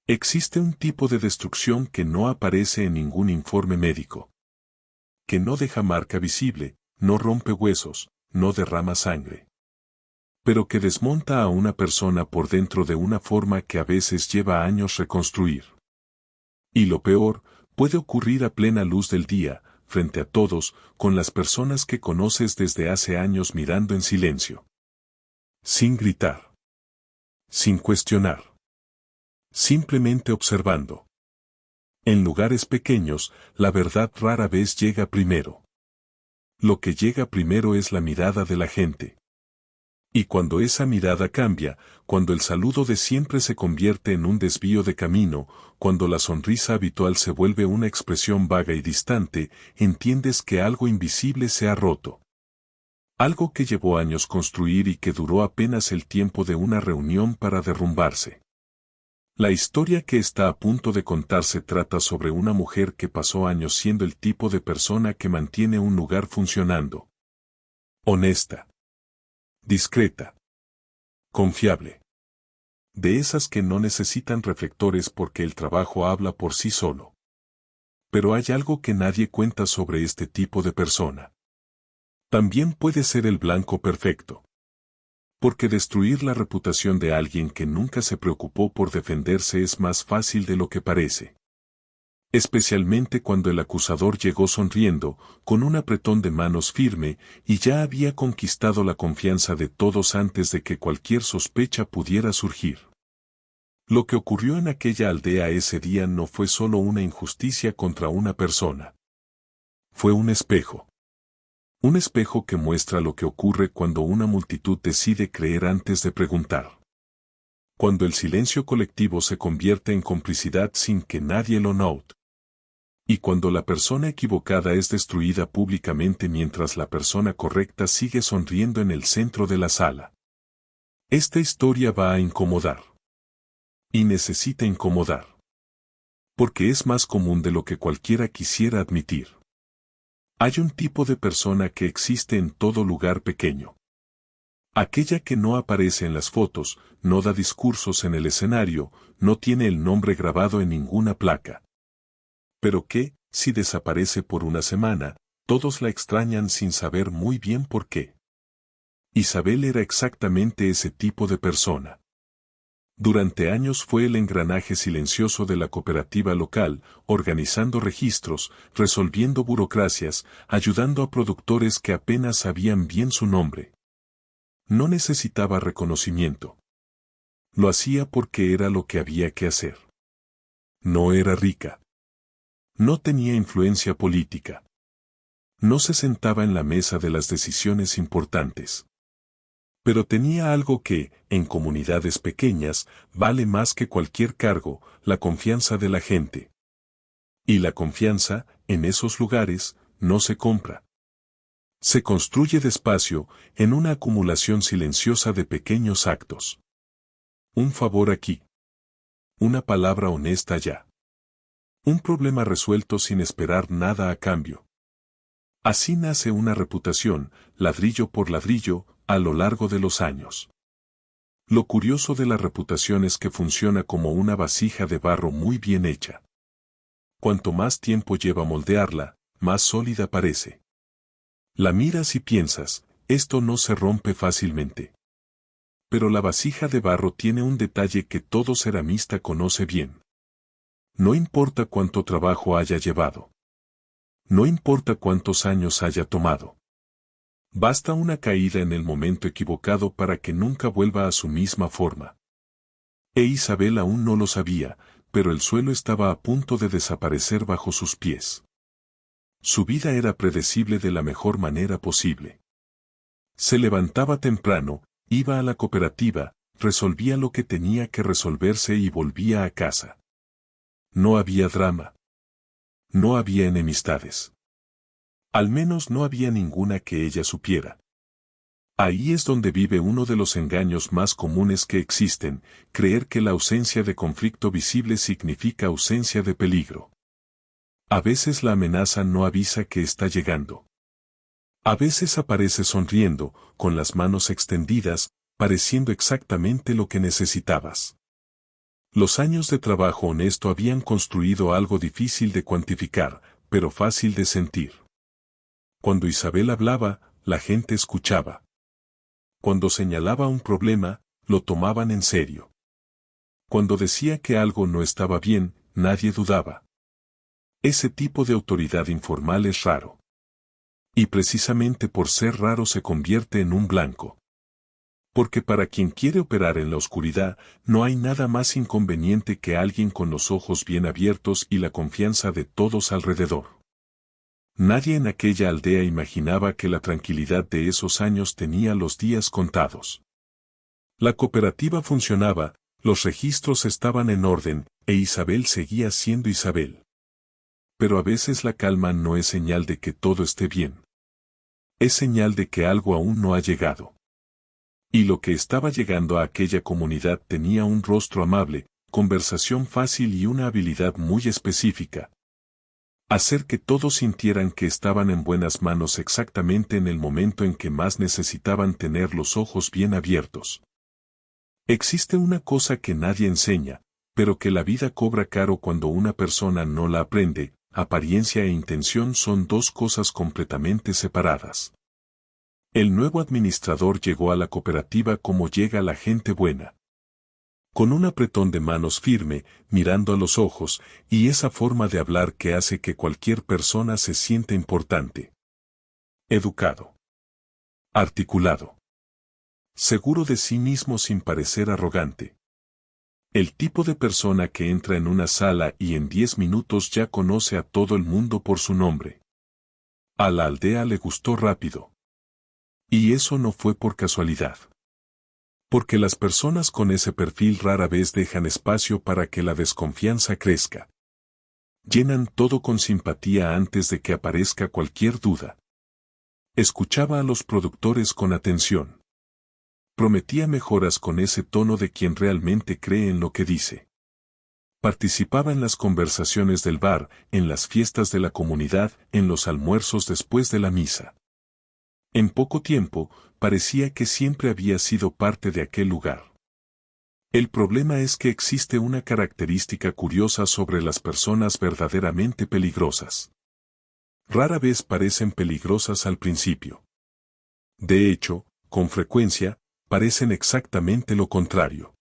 Existe un tipo de destrucción que no aparece en ningún informe médico. Que no deja marca visible, no rompe huesos, no derrama sangre. Pero que desmonta a una persona por dentro de una forma que a veces lleva años reconstruir. Y lo peor, puede ocurrir a plena luz del día, frente a todos, con las personas que conoces desde hace años mirando en silencio. Sin gritar. Sin cuestionar. Simplemente observando. En lugares pequeños, la verdad rara vez llega primero. Lo que llega primero es la mirada de la gente. Y cuando esa mirada cambia, cuando el saludo de siempre se convierte en un desvío de camino, cuando la sonrisa habitual se vuelve una expresión vaga y distante, entiendes que algo invisible se ha roto. Algo que llevó años construir y que duró apenas el tiempo de una reunión para derrumbarse. La historia que está a punto de contarse trata sobre una mujer que pasó años siendo el tipo de persona que mantiene un lugar funcionando. Honesta. Discreta. Confiable. De esas que no necesitan reflectores porque el trabajo habla por sí solo. Pero hay algo que nadie cuenta sobre este tipo de persona. También puede ser el blanco perfecto. Porque destruir la reputación de alguien que nunca se preocupó por defenderse es más fácil de lo que parece. Especialmente cuando el acusador llegó sonriendo, con un apretón de manos firme, y ya había conquistado la confianza de todos antes de que cualquier sospecha pudiera surgir. Lo que ocurrió en aquella aldea ese día no fue solo una injusticia contra una persona. Fue un espejo. Un espejo que muestra lo que ocurre cuando una multitud decide creer antes de preguntar. Cuando el silencio colectivo se convierte en complicidad sin que nadie lo note. Y cuando la persona equivocada es destruida públicamente mientras la persona correcta sigue sonriendo en el centro de la sala. Esta historia va a incomodar. Y necesita incomodar. Porque es más común de lo que cualquiera quisiera admitir. Hay un tipo de persona que existe en todo lugar pequeño. Aquella que no aparece en las fotos, no da discursos en el escenario, no tiene el nombre grabado en ninguna placa. Pero que, si desaparece por una semana, todos la extrañan sin saber muy bien por qué. Isabel era exactamente ese tipo de persona. Durante años fue el engranaje silencioso de la cooperativa local, organizando registros, resolviendo burocracias, ayudando a productores que apenas sabían bien su nombre. No necesitaba reconocimiento. Lo hacía porque era lo que había que hacer. No era rica. No tenía influencia política. No se sentaba en la mesa de las decisiones importantes. Pero tenía algo que, en comunidades pequeñas, vale más que cualquier cargo, la confianza de la gente. Y la confianza, en esos lugares, no se compra. Se construye despacio, en una acumulación silenciosa de pequeños actos. Un favor aquí. Una palabra honesta allá. Un problema resuelto sin esperar nada a cambio. Así nace una reputación, ladrillo por ladrillo, a lo largo de los años. Lo curioso de la reputación es que funciona como una vasija de barro muy bien hecha. Cuanto más tiempo lleva moldearla, más sólida parece. La miras y piensas, esto no se rompe fácilmente. Pero la vasija de barro tiene un detalle que todo ceramista conoce bien. No importa cuánto trabajo haya llevado. No importa cuántos años haya tomado. Basta una caída en el momento equivocado para que nunca vuelva a su misma forma. E Isabel aún no lo sabía, pero el suelo estaba a punto de desaparecer bajo sus pies. Su vida era predecible de la mejor manera posible. Se levantaba temprano, iba a la cooperativa, resolvía lo que tenía que resolverse y volvía a casa. No había drama. No había enemistades. Al menos no había ninguna que ella supiera. Ahí es donde vive uno de los engaños más comunes que existen, creer que la ausencia de conflicto visible significa ausencia de peligro. A veces la amenaza no avisa que está llegando. A veces aparece sonriendo, con las manos extendidas, pareciendo exactamente lo que necesitabas. Los años de trabajo honesto habían construido algo difícil de cuantificar, pero fácil de sentir. Cuando Isabel hablaba, la gente escuchaba. Cuando señalaba un problema, lo tomaban en serio. Cuando decía que algo no estaba bien, nadie dudaba. Ese tipo de autoridad informal es raro. Y precisamente por ser raro se convierte en un blanco. Porque para quien quiere operar en la oscuridad, no hay nada más inconveniente que alguien con los ojos bien abiertos y la confianza de todos alrededor. Nadie en aquella aldea imaginaba que la tranquilidad de esos años tenía los días contados. La cooperativa funcionaba, los registros estaban en orden, e Isabel seguía siendo Isabel. Pero a veces la calma no es señal de que todo esté bien. Es señal de que algo aún no ha llegado. Y lo que estaba llegando a aquella comunidad tenía un rostro amable, conversación fácil y una habilidad muy específica. Hacer que todos sintieran que estaban en buenas manos exactamente en el momento en que más necesitaban tener los ojos bien abiertos. Existe una cosa que nadie enseña, pero que la vida cobra caro cuando una persona no la aprende: apariencia e intención son dos cosas completamente separadas. El nuevo administrador llegó a la cooperativa como llega la gente buena. Con un apretón de manos firme, mirando a los ojos, y esa forma de hablar que hace que cualquier persona se sienta importante. Educado. Articulado. Seguro de sí mismo sin parecer arrogante. El tipo de persona que entra en una sala y en 10 minutos ya conoce a todo el mundo por su nombre. A la aldea le gustó rápido. Y eso no fue por casualidad. Porque las personas con ese perfil rara vez dejan espacio para que la desconfianza crezca. Llenan todo con simpatía antes de que aparezca cualquier duda. Escuchaba a los productores con atención. Prometía mejoras con ese tono de quien realmente cree en lo que dice. Participaba en las conversaciones del bar, en las fiestas de la comunidad, en los almuerzos después de la misa. En poco tiempo, parecía que siempre había sido parte de aquel lugar. El problema es que existe una característica curiosa sobre las personas verdaderamente peligrosas. Rara vez parecen peligrosas al principio. De hecho, con frecuencia, parecen exactamente lo contrario.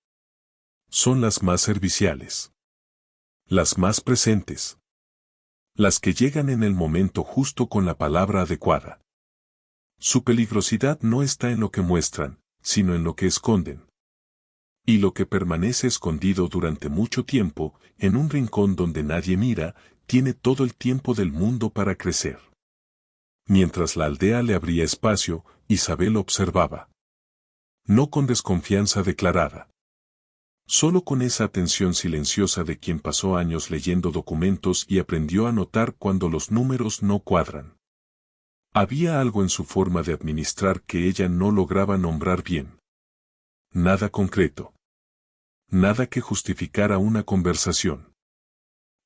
Son las más serviciales. Las más presentes. Las que llegan en el momento justo con la palabra adecuada. Su peligrosidad no está en lo que muestran, sino en lo que esconden. Y lo que permanece escondido durante mucho tiempo, en un rincón donde nadie mira, tiene todo el tiempo del mundo para crecer. Mientras la aldea le abría espacio, Isabel observaba. No con desconfianza declarada. Solo con esa atención silenciosa de quien pasó años leyendo documentos y aprendió a notar cuando los números no cuadran. Había algo en su forma de administrar que ella no lograba nombrar bien. Nada concreto. Nada que justificara una conversación.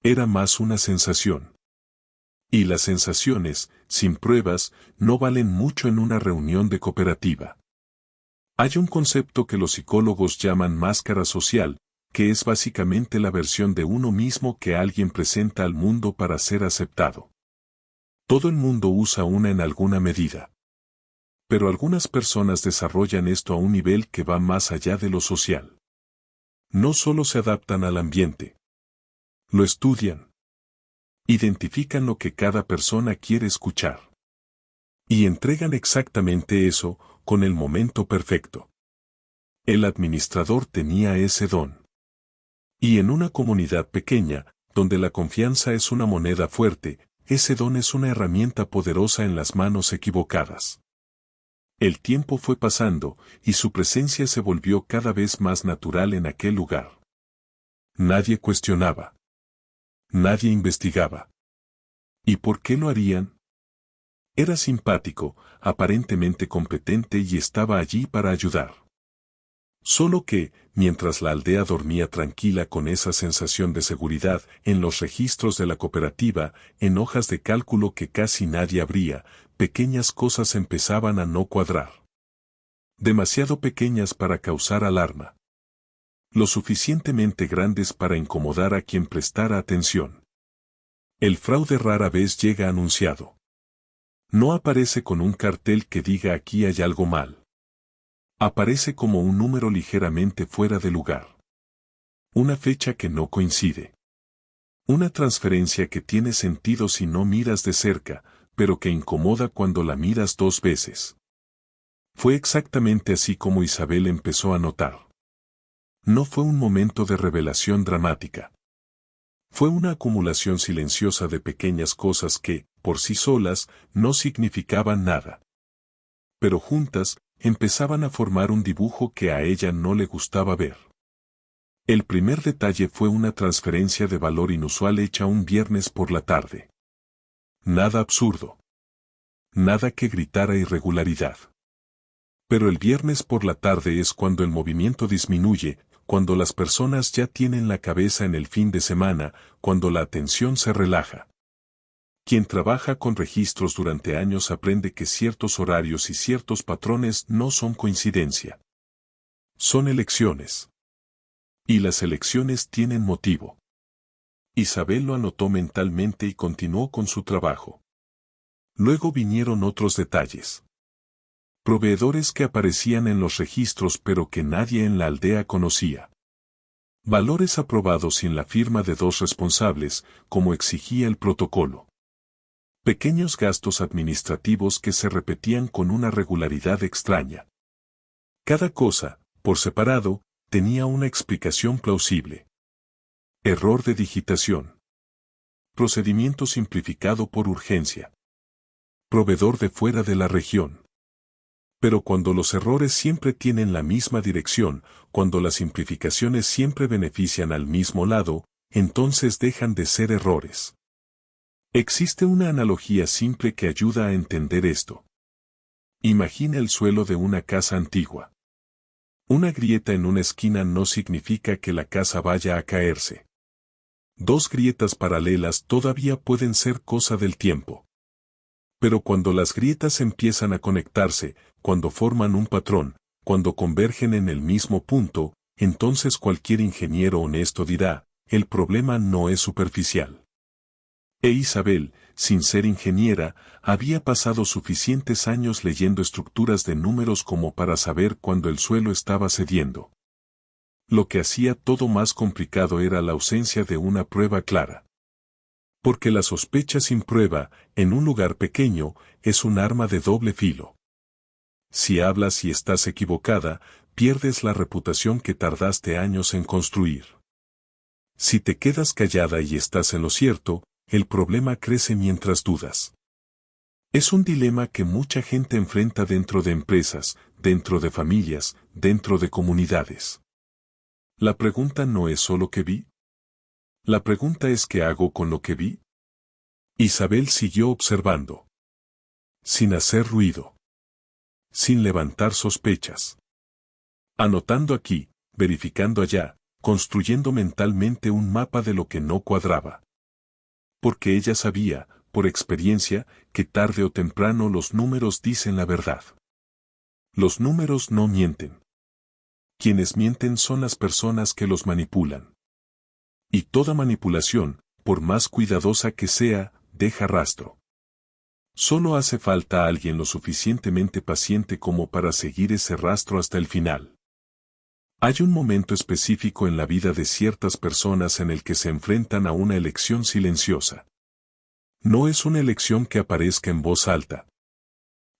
Era más una sensación. Y las sensaciones, sin pruebas, no valen mucho en una reunión de cooperativa. Hay un concepto que los psicólogos llaman máscara social, que es básicamente la versión de uno mismo que alguien presenta al mundo para ser aceptado. Todo el mundo usa una en alguna medida. Pero algunas personas desarrollan esto a un nivel que va más allá de lo social. No solo se adaptan al ambiente. Lo estudian. Identifican lo que cada persona quiere escuchar. Y entregan exactamente eso, con el momento perfecto. El administrador tenía ese don. Y en una comunidad pequeña, donde la confianza es una moneda fuerte, ese don es una herramienta poderosa en las manos equivocadas. El tiempo fue pasando, y su presencia se volvió cada vez más natural en aquel lugar. Nadie cuestionaba. Nadie investigaba. ¿Y por qué lo harían? Era simpático, aparentemente competente y estaba allí para ayudar. Solo que, mientras la aldea dormía tranquila con esa sensación de seguridad, en los registros de la cooperativa, en hojas de cálculo que casi nadie abría, pequeñas cosas empezaban a no cuadrar. Demasiado pequeñas para causar alarma. lo suficientemente grandes para incomodar a quien prestara atención. El fraude rara vez llega anunciado. No aparece con un cartel que diga aquí hay algo mal. Aparece como un número ligeramente fuera de lugar. Una fecha que no coincide. Una transferencia que tiene sentido si no miras de cerca, pero que incomoda cuando la miras 2 veces. Fue exactamente así como Isabel empezó a notar. No fue un momento de revelación dramática. Fue una acumulación silenciosa de pequeñas cosas que, por sí solas, no significaban nada. Pero juntas, empezaban a formar un dibujo que a ella no le gustaba ver. El primer detalle fue una transferencia de valor inusual hecha un viernes por la tarde. Nada absurdo. Nada que gritara irregularidad. Pero el viernes por la tarde es cuando el movimiento disminuye, cuando las personas ya tienen la cabeza en el fin de semana, cuando la atención se relaja. Quien trabaja con registros durante años aprende que ciertos horarios y ciertos patrones no son coincidencia. Son elecciones. Y las elecciones tienen motivo. Isabel lo anotó mentalmente y continuó con su trabajo. Luego vinieron otros detalles. Proveedores que aparecían en los registros pero que nadie en la aldea conocía. Valores aprobados sin la firma de 2 responsables, como exigía el protocolo. Pequeños gastos administrativos que se repetían con una regularidad extraña. Cada cosa, por separado, tenía una explicación plausible. Error de digitación. Procedimiento simplificado por urgencia. Proveedor de fuera de la región. Pero cuando los errores siempre tienen la misma dirección, cuando las simplificaciones siempre benefician al mismo lado, entonces dejan de ser errores. Existe una analogía simple que ayuda a entender esto. Imagina el suelo de una casa antigua. Una grieta en una esquina no significa que la casa vaya a caerse. 2 grietas paralelas todavía pueden ser cosa del tiempo. Pero cuando las grietas empiezan a conectarse, cuando forman un patrón, cuando convergen en el mismo punto, entonces cualquier ingeniero honesto dirá, el problema no es superficial. E Isabel, sin ser ingeniera, había pasado suficientes años leyendo estructuras de números como para saber cuando el suelo estaba cediendo. Lo que hacía todo más complicado era la ausencia de una prueba clara. Porque la sospecha sin prueba, en un lugar pequeño, es un arma de doble filo. Si hablas y estás equivocada, pierdes la reputación que tardaste años en construir. Si te quedas callada y estás en lo cierto, el problema crece mientras dudas. Es un dilema que mucha gente enfrenta dentro de empresas, dentro de familias, dentro de comunidades. La pregunta no es solo qué vi. La pregunta es qué hago con lo que vi. Isabel siguió observando. Sin hacer ruido. Sin levantar sospechas. Anotando aquí, verificando allá, construyendo mentalmente un mapa de lo que no cuadraba. Porque ella sabía, por experiencia, que tarde o temprano los números dicen la verdad. Los números no mienten. Quienes mienten son las personas que los manipulan. Y toda manipulación, por más cuidadosa que sea, deja rastro. Solo hace falta alguien lo suficientemente paciente como para seguir ese rastro hasta el final. Hay un momento específico en la vida de ciertas personas en el que se enfrentan a una elección silenciosa. No es una elección que aparezca en voz alta.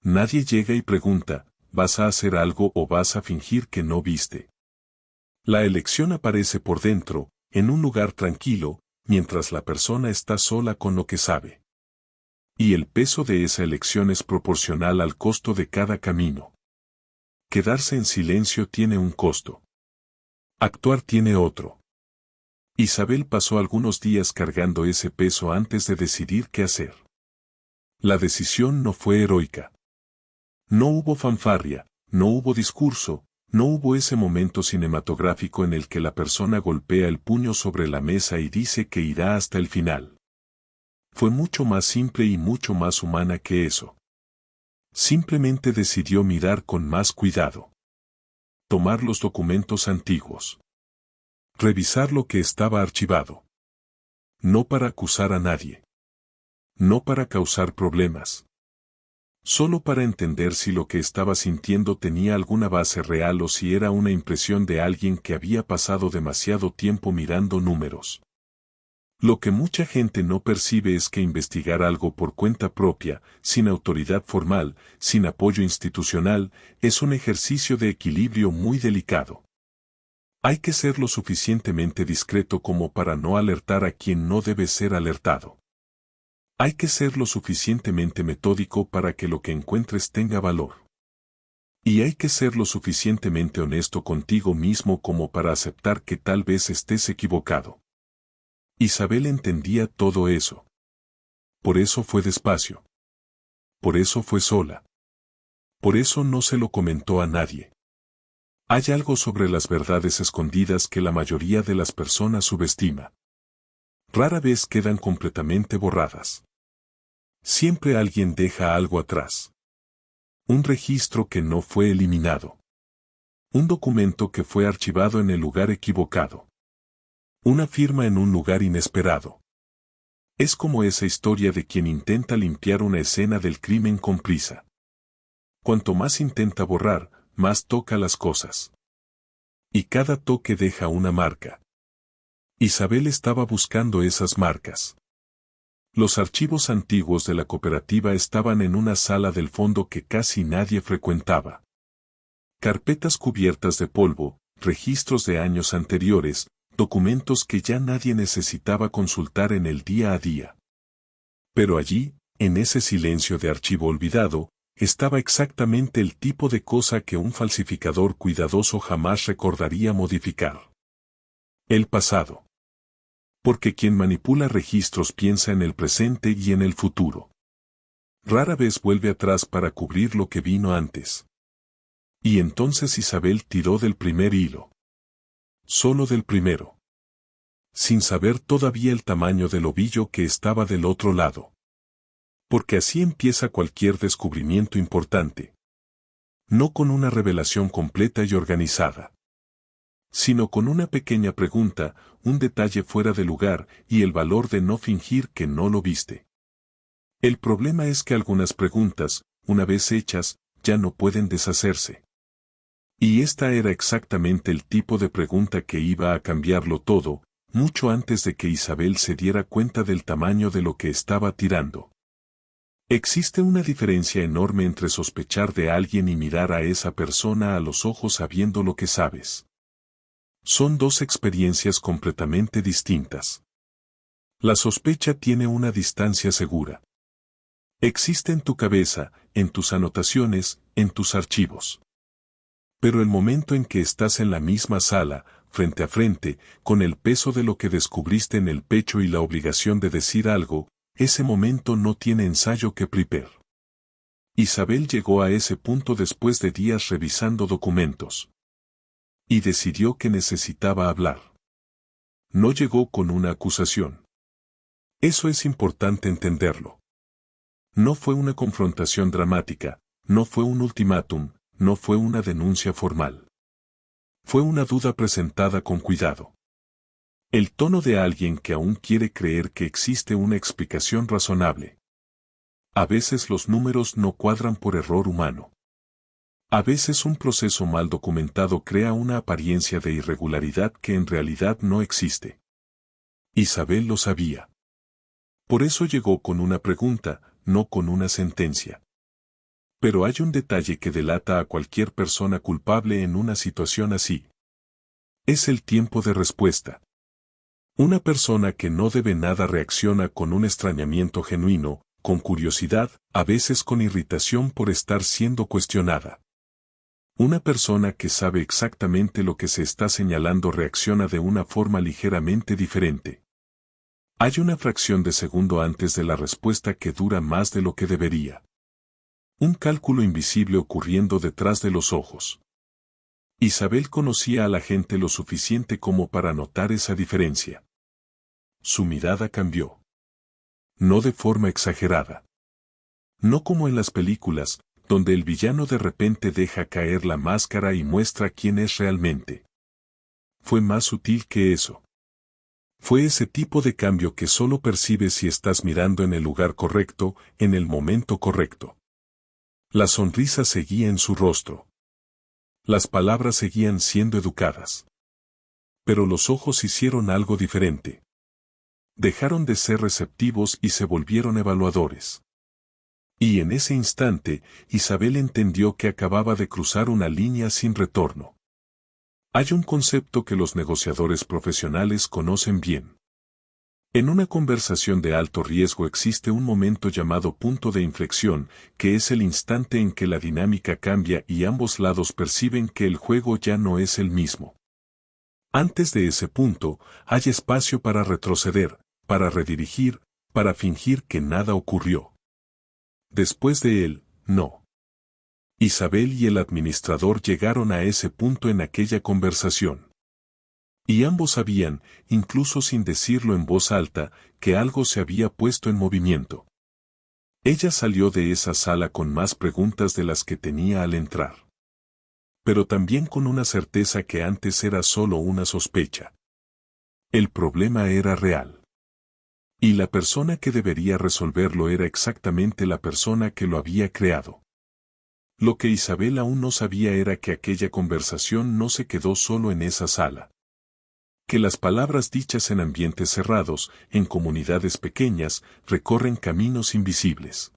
Nadie llega y pregunta, ¿vas a hacer algo o vas a fingir que no viste? La elección aparece por dentro, en un lugar tranquilo, mientras la persona está sola con lo que sabe. Y el peso de esa elección es proporcional al costo de cada camino. Quedarse en silencio tiene un costo. Actuar tiene otro. Isabel pasó algunos días cargando ese peso antes de decidir qué hacer. La decisión no fue heroica. No hubo fanfarria, no hubo discurso, no hubo ese momento cinematográfico en el que la persona golpea el puño sobre la mesa y dice que irá hasta el final. Fue mucho más simple y mucho más humana que eso. Simplemente decidió mirar con más cuidado. Tomar los documentos antiguos. Revisar lo que estaba archivado. No para acusar a nadie. No para causar problemas. Solo para entender si lo que estaba sintiendo tenía alguna base real o si era una impresión de alguien que había pasado demasiado tiempo mirando números. Lo que mucha gente no percibe es que investigar algo por cuenta propia, sin autoridad formal, sin apoyo institucional, es un ejercicio de equilibrio muy delicado. Hay que ser lo suficientemente discreto como para no alertar a quien no debe ser alertado. Hay que ser lo suficientemente metódico para que lo que encuentres tenga valor. Y hay que ser lo suficientemente honesto contigo mismo como para aceptar que tal vez estés equivocado. Isabel entendía todo eso. Por eso fue despacio. Por eso fue sola. Por eso no se lo comentó a nadie. Hay algo sobre las verdades escondidas que la mayoría de las personas subestima. Rara vez quedan completamente borradas. Siempre alguien deja algo atrás. Un registro que no fue eliminado. Un documento que fue archivado en el lugar equivocado. Una firma en un lugar inesperado. Es como esa historia de quien intenta limpiar una escena del crimen con prisa. Cuanto más intenta borrar, más toca las cosas. Y cada toque deja una marca. Isabel estaba buscando esas marcas. Los archivos antiguos de la cooperativa estaban en una sala del fondo que casi nadie frecuentaba. Carpetas cubiertas de polvo, registros de años anteriores, documentos que ya nadie necesitaba consultar en el día a día. Pero allí, en ese silencio de archivo olvidado, estaba exactamente el tipo de cosa que un falsificador cuidadoso jamás recordaría modificar. El pasado. Porque quien manipula registros piensa en el presente y en el futuro. Rara vez vuelve atrás para cubrir lo que vino antes. Y entonces Isabel tiró del primer hilo. Solo del primero. Sin saber todavía el tamaño del ovillo que estaba del otro lado. Porque así empieza cualquier descubrimiento importante. No con una revelación completa y organizada, sino con una pequeña pregunta, un detalle fuera de lugar y el valor de no fingir que no lo viste. El problema es que algunas preguntas, una vez hechas, ya no pueden deshacerse. Y esta era exactamente el tipo de pregunta que iba a cambiarlo todo, mucho antes de que Isabel se diera cuenta del tamaño de lo que estaba tirando. Existe una diferencia enorme entre sospechar de alguien y mirar a esa persona a los ojos sabiendo lo que sabes. Son dos experiencias completamente distintas. La sospecha tiene una distancia segura. Existe en tu cabeza, en tus anotaciones, en tus archivos. Pero el momento en que estás en la misma sala, frente a frente, con el peso de lo que descubriste en el pecho y la obligación de decir algo, ese momento no tiene ensayo que prepare. Isabel llegó a ese punto después de días revisando documentos. Y decidió que necesitaba hablar. No llegó con una acusación. Eso es importante entenderlo. No fue una confrontación dramática, no fue un ultimátum, no fue una denuncia formal. Fue una duda presentada con cuidado. El tono de alguien que aún quiere creer que existe una explicación razonable. A veces los números no cuadran por error humano. A veces un proceso mal documentado crea una apariencia de irregularidad que en realidad no existe. Isabel lo sabía. Por eso llegó con una pregunta, no con una sentencia. Pero hay un detalle que delata a cualquier persona culpable en una situación así. Es el tiempo de respuesta. Una persona que no debe nada reacciona con un extrañamiento genuino, con curiosidad, a veces con irritación por estar siendo cuestionada. Una persona que sabe exactamente lo que se está señalando reacciona de una forma ligeramente diferente. Hay una fracción de segundo antes de la respuesta que dura más de lo que debería. Un cálculo invisible ocurriendo detrás de los ojos. Isabel conocía a la gente lo suficiente como para notar esa diferencia. Su mirada cambió. No de forma exagerada. No como en las películas, donde el villano de repente deja caer la máscara y muestra quién es realmente. Fue más sutil que eso. Fue ese tipo de cambio que solo percibes si estás mirando en el lugar correcto, en el momento correcto. La sonrisa seguía en su rostro. Las palabras seguían siendo educadas. Pero los ojos hicieron algo diferente. Dejaron de ser receptivos y se volvieron evaluadores. Y en ese instante, Isabel entendió que acababa de cruzar una línea sin retorno. Hay un concepto que los negociadores profesionales conocen bien. En una conversación de alto riesgo existe un momento llamado punto de inflexión, que es el instante en que la dinámica cambia y ambos lados perciben que el juego ya no es el mismo. Antes de ese punto, hay espacio para retroceder, para redirigir, para fingir que nada ocurrió. Después de él, no. Isabel y el administrador llegaron a ese punto en aquella conversación. Y ambos sabían, incluso sin decirlo en voz alta, que algo se había puesto en movimiento. Ella salió de esa sala con más preguntas de las que tenía al entrar. Pero también con una certeza que antes era solo una sospecha. El problema era real. Y la persona que debería resolverlo era exactamente la persona que lo había creado. Lo que Isabel aún no sabía era que aquella conversación no se quedó solo en esa sala. Que las palabras dichas en ambientes cerrados, en comunidades pequeñas, recorren caminos invisibles.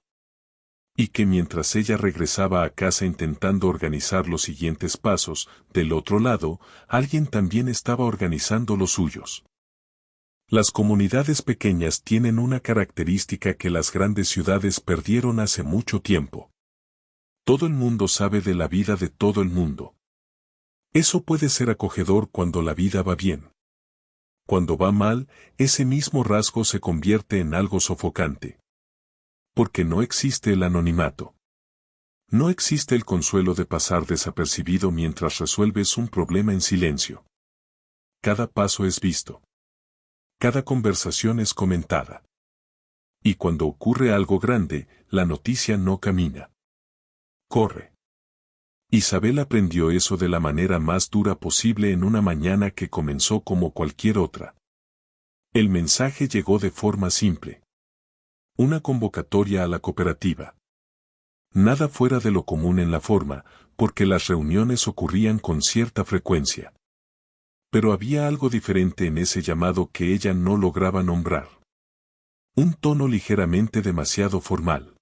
Y que mientras ella regresaba a casa intentando organizar los siguientes pasos, del otro lado, alguien también estaba organizando los suyos. Las comunidades pequeñas tienen una característica que las grandes ciudades perdieron hace mucho tiempo. Todo el mundo sabe de la vida de todo el mundo. Eso puede ser acogedor cuando la vida va bien. Cuando va mal, ese mismo rasgo se convierte en algo sofocante. Porque no existe el anonimato. No existe el consuelo de pasar desapercibido mientras resuelves un problema en silencio. Cada paso es visto. Cada conversación es comentada. Y cuando ocurre algo grande, la noticia no camina. Corre. Isabel aprendió eso de la manera más dura posible en una mañana que comenzó como cualquier otra. El mensaje llegó de forma simple. Una convocatoria a la cooperativa. Nada fuera de lo común en la forma, porque las reuniones ocurrían con cierta frecuencia. Pero había algo diferente en ese llamado que ella no lograba nombrar. Un tono ligeramente demasiado formal.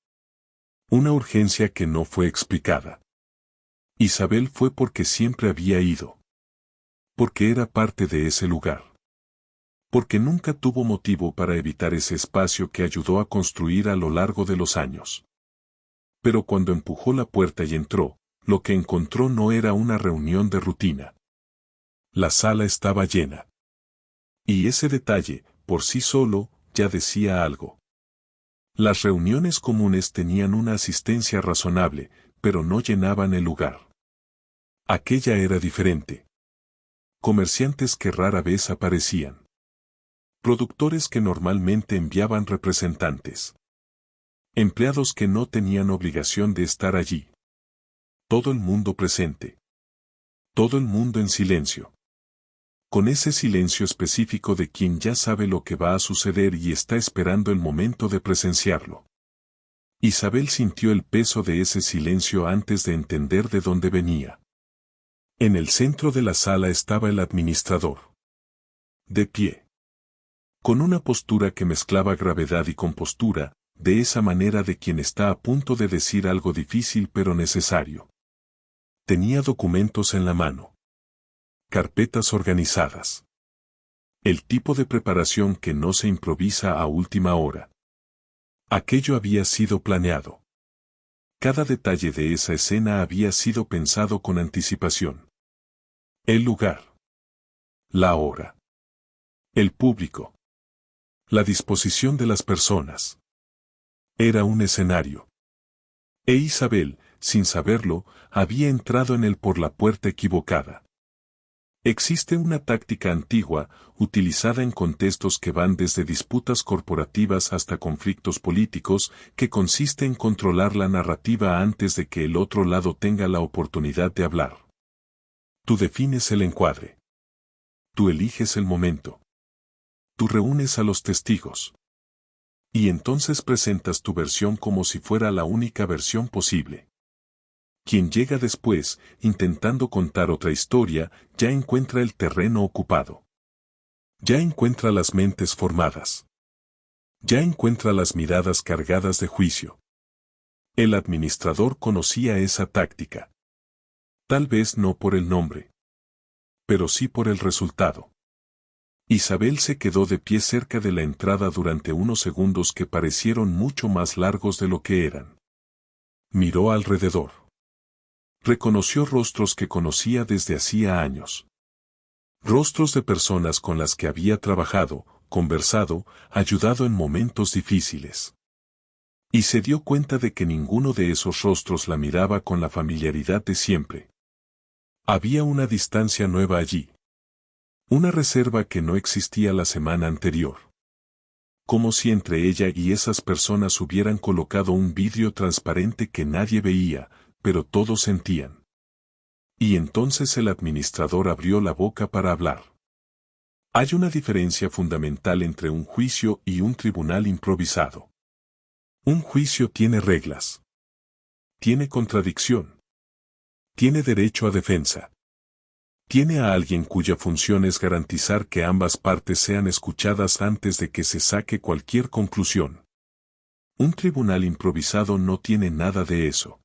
Una urgencia que no fue explicada. Isabel fue porque siempre había ido. Porque era parte de ese lugar. Porque nunca tuvo motivo para evitar ese espacio que ayudó a construir a lo largo de los años. Pero cuando empujó la puerta y entró, lo que encontró no era una reunión de rutina. La sala estaba llena. Y ese detalle, por sí solo, ya decía algo. Las reuniones comunes tenían una asistencia razonable, pero no llenaban el lugar. Aquella era diferente. Comerciantes que rara vez aparecían. Productores que normalmente enviaban representantes. Empleados que no tenían obligación de estar allí. Todo el mundo presente. Todo el mundo en silencio. Con ese silencio específico de quien ya sabe lo que va a suceder y está esperando el momento de presenciarlo. Isabel sintió el peso de ese silencio antes de entender de dónde venía. En el centro de la sala estaba el administrador. De pie. Con una postura que mezclaba gravedad y compostura, de esa manera de quien está a punto de decir algo difícil pero necesario. Tenía documentos en la mano. Carpetas organizadas. El tipo de preparación que no se improvisa a última hora. Aquello había sido planeado. Cada detalle de esa escena había sido pensado con anticipación. El lugar. La hora. El público. La disposición de las personas. Era un escenario. E Isabel, sin saberlo, había entrado en él por la puerta equivocada. Existe una táctica antigua, utilizada en contextos que van desde disputas corporativas hasta conflictos políticos, que consiste en controlar la narrativa antes de que el otro lado tenga la oportunidad de hablar. Tú defines el encuadre. Tú eliges el momento. Tú reúnes a los testigos. Y entonces presentas tu versión como si fuera la única versión posible. Quien llega después, intentando contar otra historia, ya encuentra el terreno ocupado. Ya encuentra las mentes formadas. Ya encuentra las miradas cargadas de juicio. El administrador conocía esa táctica. Tal vez no por el nombre, pero sí por el resultado. Isabel se quedó de pie cerca de la entrada durante unos segundos que parecieron mucho más largos de lo que eran. Miró alrededor. Reconoció rostros que conocía desde hacía años. Rostros de personas con las que había trabajado, conversado, ayudado en momentos difíciles. Y se dio cuenta de que ninguno de esos rostros la miraba con la familiaridad de siempre. Había una distancia nueva allí. Una reserva que no existía la semana anterior. Como si entre ella y esas personas hubieran colocado un vidrio transparente que nadie veía, pero todos sentían. Y entonces el administrador abrió la boca para hablar. Hay una diferencia fundamental entre un juicio y un tribunal improvisado. Un juicio tiene reglas. Tiene contradicción. Tiene derecho a defensa. Tiene a alguien cuya función es garantizar que ambas partes sean escuchadas antes de que se saque cualquier conclusión. Un tribunal improvisado no tiene nada de eso.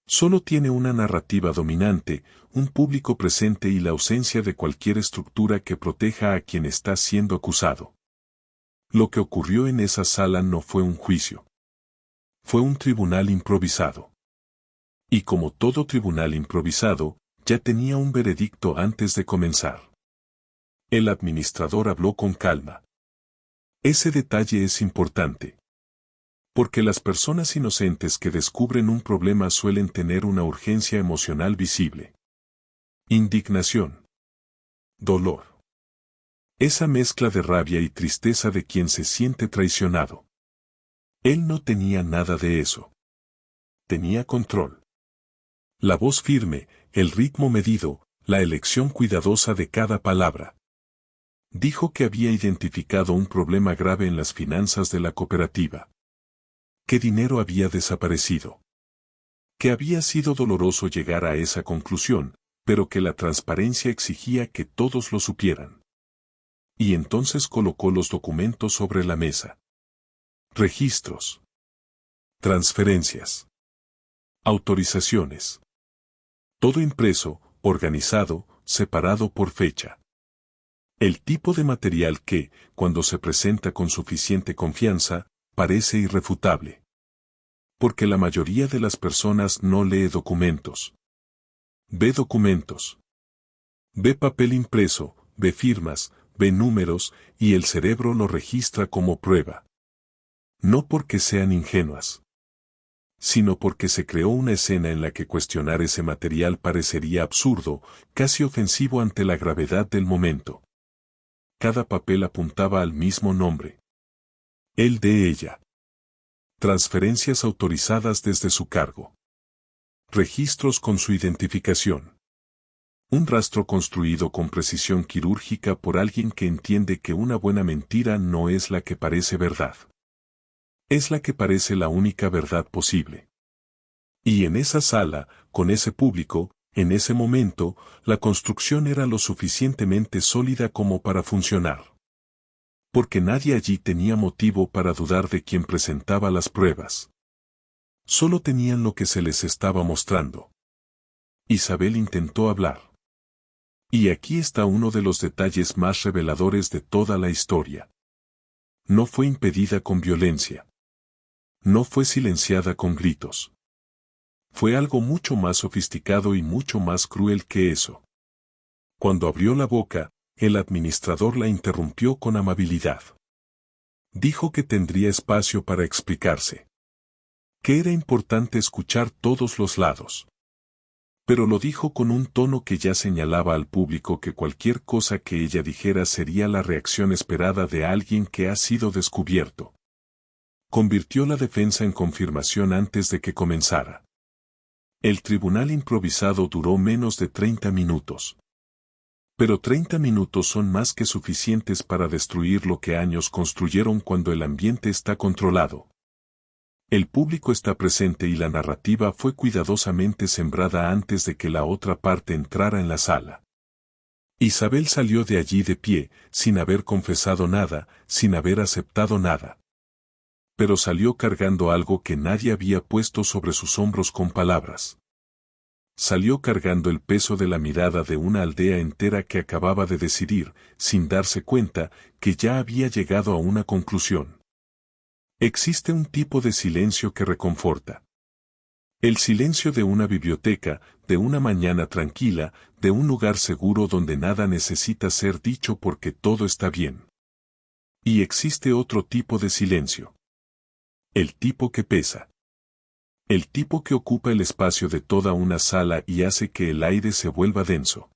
Solo tiene una narrativa dominante, un público presente y la ausencia de cualquier estructura que proteja a quien está siendo acusado. Lo que ocurrió en esa sala no fue un juicio. Fue un tribunal improvisado. Y como todo tribunal improvisado, ya tenía un veredicto antes de comenzar. El administrador habló con calma. Ese detalle es importante. Porque las personas inocentes que descubren un problema suelen tener una urgencia emocional visible. Indignación. Dolor. Esa mezcla de rabia y tristeza de quien se siente traicionado. Él no tenía nada de eso. Tenía control. La voz firme, el ritmo medido, la elección cuidadosa de cada palabra. Dijo que había identificado un problema grave en las finanzas de la cooperativa. ¿Qué dinero había desaparecido? Que había sido doloroso llegar a esa conclusión, pero que la transparencia exigía que todos lo supieran. Y entonces colocó los documentos sobre la mesa. Registros. Transferencias. Autorizaciones. Todo impreso, organizado, separado por fecha. El tipo de material que, cuando se presenta con suficiente confianza, parece irrefutable. Porque la mayoría de las personas no lee documentos. Ve documentos. Ve papel impreso, ve firmas, ve números, y el cerebro lo registra como prueba. No porque sean ingenuas, sino porque se creó una escena en la que cuestionar ese material parecería absurdo, casi ofensivo ante la gravedad del momento. Cada papel apuntaba al mismo nombre. El de ella. Transferencias autorizadas desde su cargo. Registros con su identificación. Un rastro construido con precisión quirúrgica por alguien que entiende que una buena mentira no es la que parece verdad. Es la que parece la única verdad posible. Y en esa sala, con ese público, en ese momento, la construcción era lo suficientemente sólida como para funcionar. Porque nadie allí tenía motivo para dudar de quien presentaba las pruebas. Solo tenían lo que se les estaba mostrando. Isabel intentó hablar. Y aquí está uno de los detalles más reveladores de toda la historia. No fue impedida con violencia. No fue silenciada con gritos. Fue algo mucho más sofisticado y mucho más cruel que eso. Cuando abrió la boca, el administrador la interrumpió con amabilidad. Dijo que tendría espacio para explicarse. Que era importante escuchar todos los lados. Pero lo dijo con un tono que ya señalaba al público que cualquier cosa que ella dijera sería la reacción esperada de alguien que ha sido descubierto. Convirtió la defensa en confirmación antes de que comenzara. El tribunal improvisado duró menos de 30 minutos. Pero 30 minutos son más que suficientes para destruir lo que años construyeron cuando el ambiente está controlado. El público está presente y la narrativa fue cuidadosamente sembrada antes de que la otra parte entrara en la sala. Isabel salió de allí de pie, sin haber confesado nada, sin haber aceptado nada. Pero salió cargando algo que nadie había puesto sobre sus hombros con palabras. Salió cargando el peso de la mirada de una aldea entera que acababa de decidir, sin darse cuenta, que ya había llegado a una conclusión. Existe un tipo de silencio que reconforta. El silencio de una biblioteca, de una mañana tranquila, de un lugar seguro donde nada necesita ser dicho porque todo está bien. Y existe otro tipo de silencio. El tipo que pesa. El tipo que ocupa el espacio de toda una sala y hace que el aire se vuelva denso.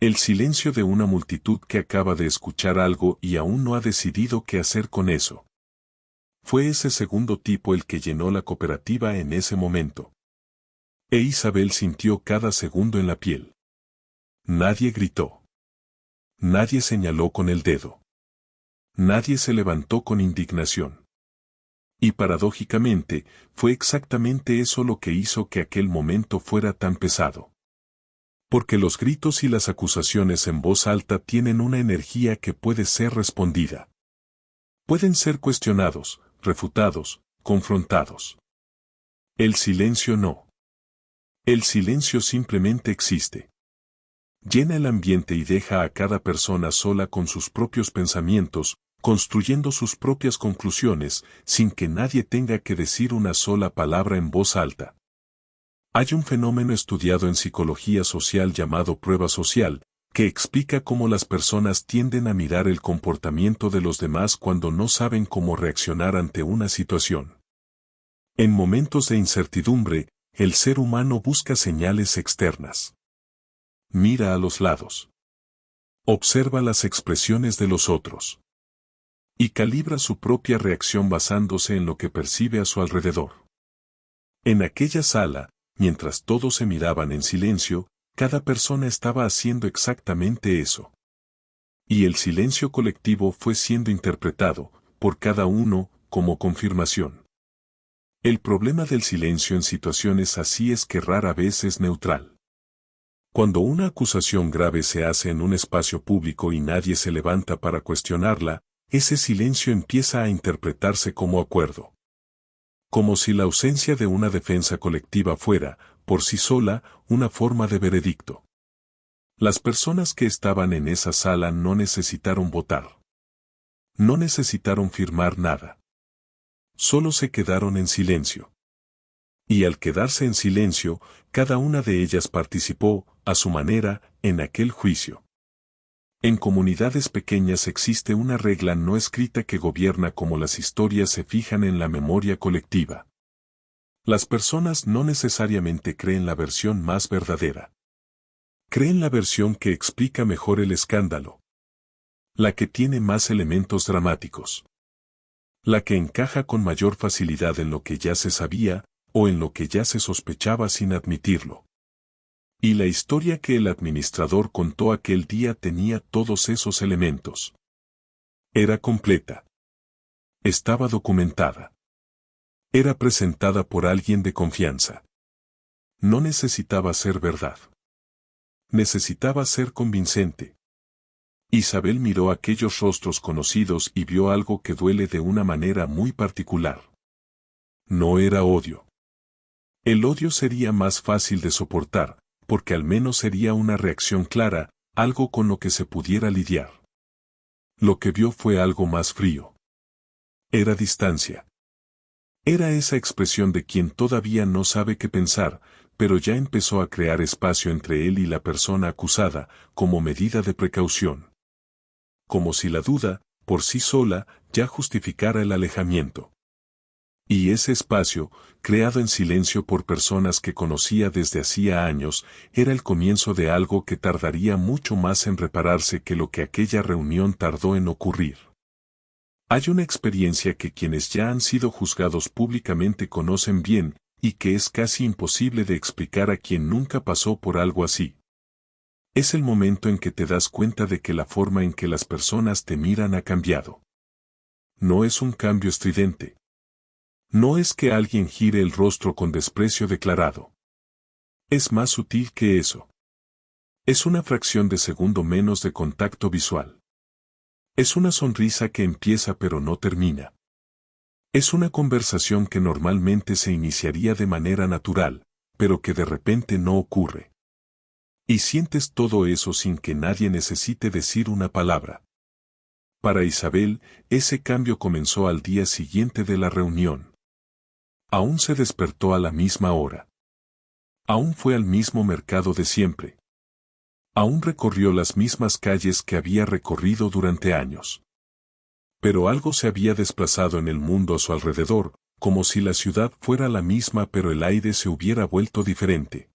El silencio de una multitud que acaba de escuchar algo y aún no ha decidido qué hacer con eso. Fue ese segundo tipo el que llenó la cooperativa en ese momento. E Isabel sintió cada segundo en la piel. Nadie gritó. Nadie señaló con el dedo. Nadie se levantó con indignación. Y paradójicamente, fue exactamente eso lo que hizo que aquel momento fuera tan pesado. Porque los gritos y las acusaciones en voz alta tienen una energía que puede ser respondida. Pueden ser cuestionados, refutados, confrontados. El silencio no. El silencio simplemente existe. Llena el ambiente y deja a cada persona sola con sus propios pensamientos, construyendo sus propias conclusiones, sin que nadie tenga que decir una sola palabra en voz alta. Hay un fenómeno estudiado en psicología social llamado prueba social, que explica cómo las personas tienden a mirar el comportamiento de los demás cuando no saben cómo reaccionar ante una situación. En momentos de incertidumbre, el ser humano busca señales externas. Mira a los lados. Observa las expresiones de los otros. Y calibra su propia reacción basándose en lo que percibe a su alrededor. En aquella sala, mientras todos se miraban en silencio, cada persona estaba haciendo exactamente eso. Y el silencio colectivo fue siendo interpretado, por cada uno, como confirmación. El problema del silencio en situaciones así es que rara vez es neutral. Cuando una acusación grave se hace en un espacio público y nadie se levanta para cuestionarla, ese silencio empieza a interpretarse como acuerdo. Como si la ausencia de una defensa colectiva fuera, por sí sola, una forma de veredicto. Las personas que estaban en esa sala no necesitaron votar. No necesitaron firmar nada. Solo se quedaron en silencio. Y al quedarse en silencio, cada una de ellas participó, a su manera, en aquel juicio. En comunidades pequeñas existe una regla no escrita que gobierna cómo las historias se fijan en la memoria colectiva. Las personas no necesariamente creen la versión más verdadera. Creen la versión que explica mejor el escándalo. La que tiene más elementos dramáticos. La que encaja con mayor facilidad en lo que ya se sabía, o en lo que ya se sospechaba sin admitirlo. Y la historia que el administrador contó aquel día tenía todos esos elementos. Era completa. Estaba documentada. Era presentada por alguien de confianza. No necesitaba ser verdad. Necesitaba ser convincente. Isabel miró aquellos rostros conocidos y vio algo que duele de una manera muy particular. No era odio. El odio sería más fácil de soportar, porque al menos sería una reacción clara, algo con lo que se pudiera lidiar. Lo que vio fue algo más frío. Era distancia. Era esa expresión de quien todavía no sabe qué pensar, pero ya empezó a crear espacio entre él y la persona acusada, como medida de precaución. Como si la duda, por sí sola, ya justificara el alejamiento. Y ese espacio, creado en silencio por personas que conocía desde hacía años, era el comienzo de algo que tardaría mucho más en repararse que lo que aquella reunión tardó en ocurrir. Hay una experiencia que quienes ya han sido juzgados públicamente conocen bien, y que es casi imposible de explicar a quien nunca pasó por algo así. Es el momento en que te das cuenta de que la forma en que las personas te miran ha cambiado. No es un cambio estridente. No es que alguien gire el rostro con desprecio declarado. Es más sutil que eso. Es una fracción de segundo menos de contacto visual. Es una sonrisa que empieza pero no termina. Es una conversación que normalmente se iniciaría de manera natural, pero que de repente no ocurre. Y sientes todo eso sin que nadie necesite decir una palabra. Para Isabel, ese cambio comenzó al día siguiente de la reunión. Aún se despertó a la misma hora. Aún fue al mismo mercado de siempre. Aún recorrió las mismas calles que había recorrido durante años. Pero algo se había desplazado en el mundo a su alrededor, como si la ciudad fuera la misma pero el aire se hubiera vuelto diferente.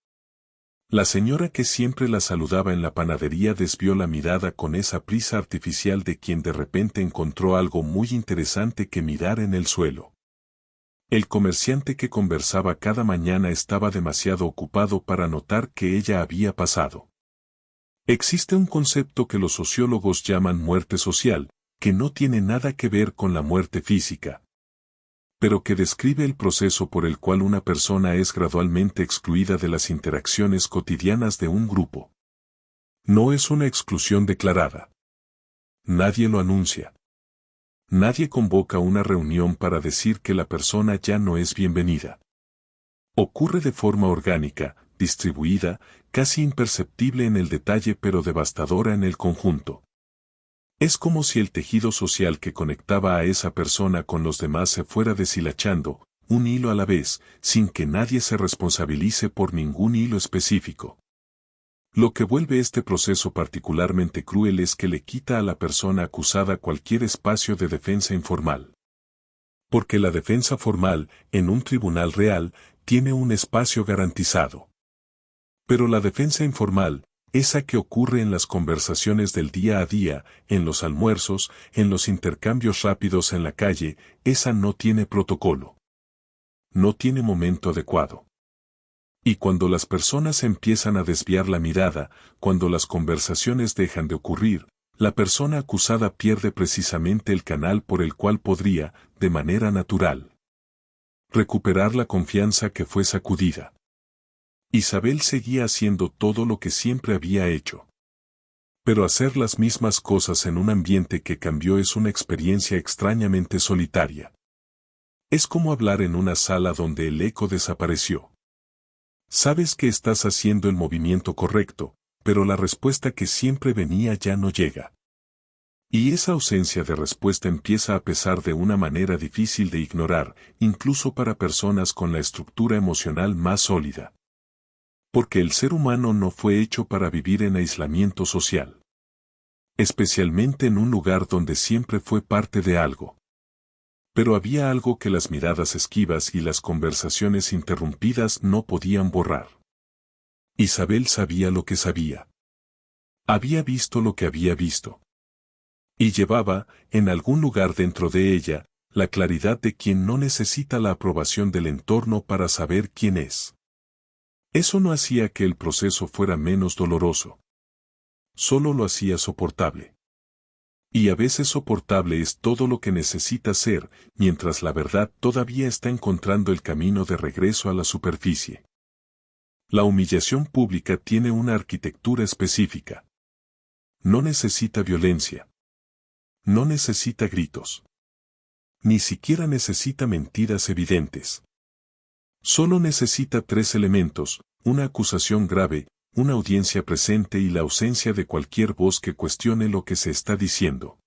La señora que siempre la saludaba en la panadería desvió la mirada con esa prisa artificial de quien de repente encontró algo muy interesante que mirar en el suelo. El comerciante que conversaba cada mañana estaba demasiado ocupado para notar que ella había pasado. Existe un concepto que los sociólogos llaman muerte social, que no tiene nada que ver con la muerte física, pero que describe el proceso por el cual una persona es gradualmente excluida de las interacciones cotidianas de un grupo. No es una exclusión declarada. Nadie lo anuncia. Nadie convoca una reunión para decir que la persona ya no es bienvenida. Ocurre de forma orgánica, distribuida, casi imperceptible en el detalle pero devastadora en el conjunto. Es como si el tejido social que conectaba a esa persona con los demás se fuera deshilachando, un hilo a la vez, sin que nadie se responsabilice por ningún hilo específico. Lo que vuelve este proceso particularmente cruel es que le quita a la persona acusada cualquier espacio de defensa informal. Porque la defensa formal, en un tribunal real, tiene un espacio garantizado. Pero la defensa informal, esa que ocurre en las conversaciones del día a día, en los almuerzos, en los intercambios rápidos en la calle, esa no tiene protocolo. No tiene momento adecuado. Y cuando las personas empiezan a desviar la mirada, cuando las conversaciones dejan de ocurrir, la persona acusada pierde precisamente el canal por el cual podría, de manera natural, recuperar la confianza que fue sacudida. Isabel seguía haciendo todo lo que siempre había hecho. Pero hacer las mismas cosas en un ambiente que cambió es una experiencia extrañamente solitaria. Es como hablar en una sala donde el eco desapareció. Sabes que estás haciendo el movimiento correcto, pero la respuesta que siempre venía ya no llega. Y esa ausencia de respuesta empieza a pesar de una manera difícil de ignorar, incluso para personas con la estructura emocional más sólida. Porque el ser humano no fue hecho para vivir en aislamiento social. Especialmente en un lugar donde siempre fue parte de algo. Pero había algo que las miradas esquivas y las conversaciones interrumpidas no podían borrar. Isabel sabía lo que sabía. Había visto lo que había visto. Y llevaba, en algún lugar dentro de ella, la claridad de quien no necesita la aprobación del entorno para saber quién es. Eso no hacía que el proceso fuera menos doloroso. Solo lo hacía soportable. Y a veces soportable es todo lo que necesita ser, mientras la verdad todavía está encontrando el camino de regreso a la superficie. La humillación pública tiene una arquitectura específica. No necesita violencia. No necesita gritos. Ni siquiera necesita mentiras evidentes. Solo necesita 3 elementos, una acusación grave, una audiencia presente y la ausencia de cualquier voz que cuestione lo que se está diciendo.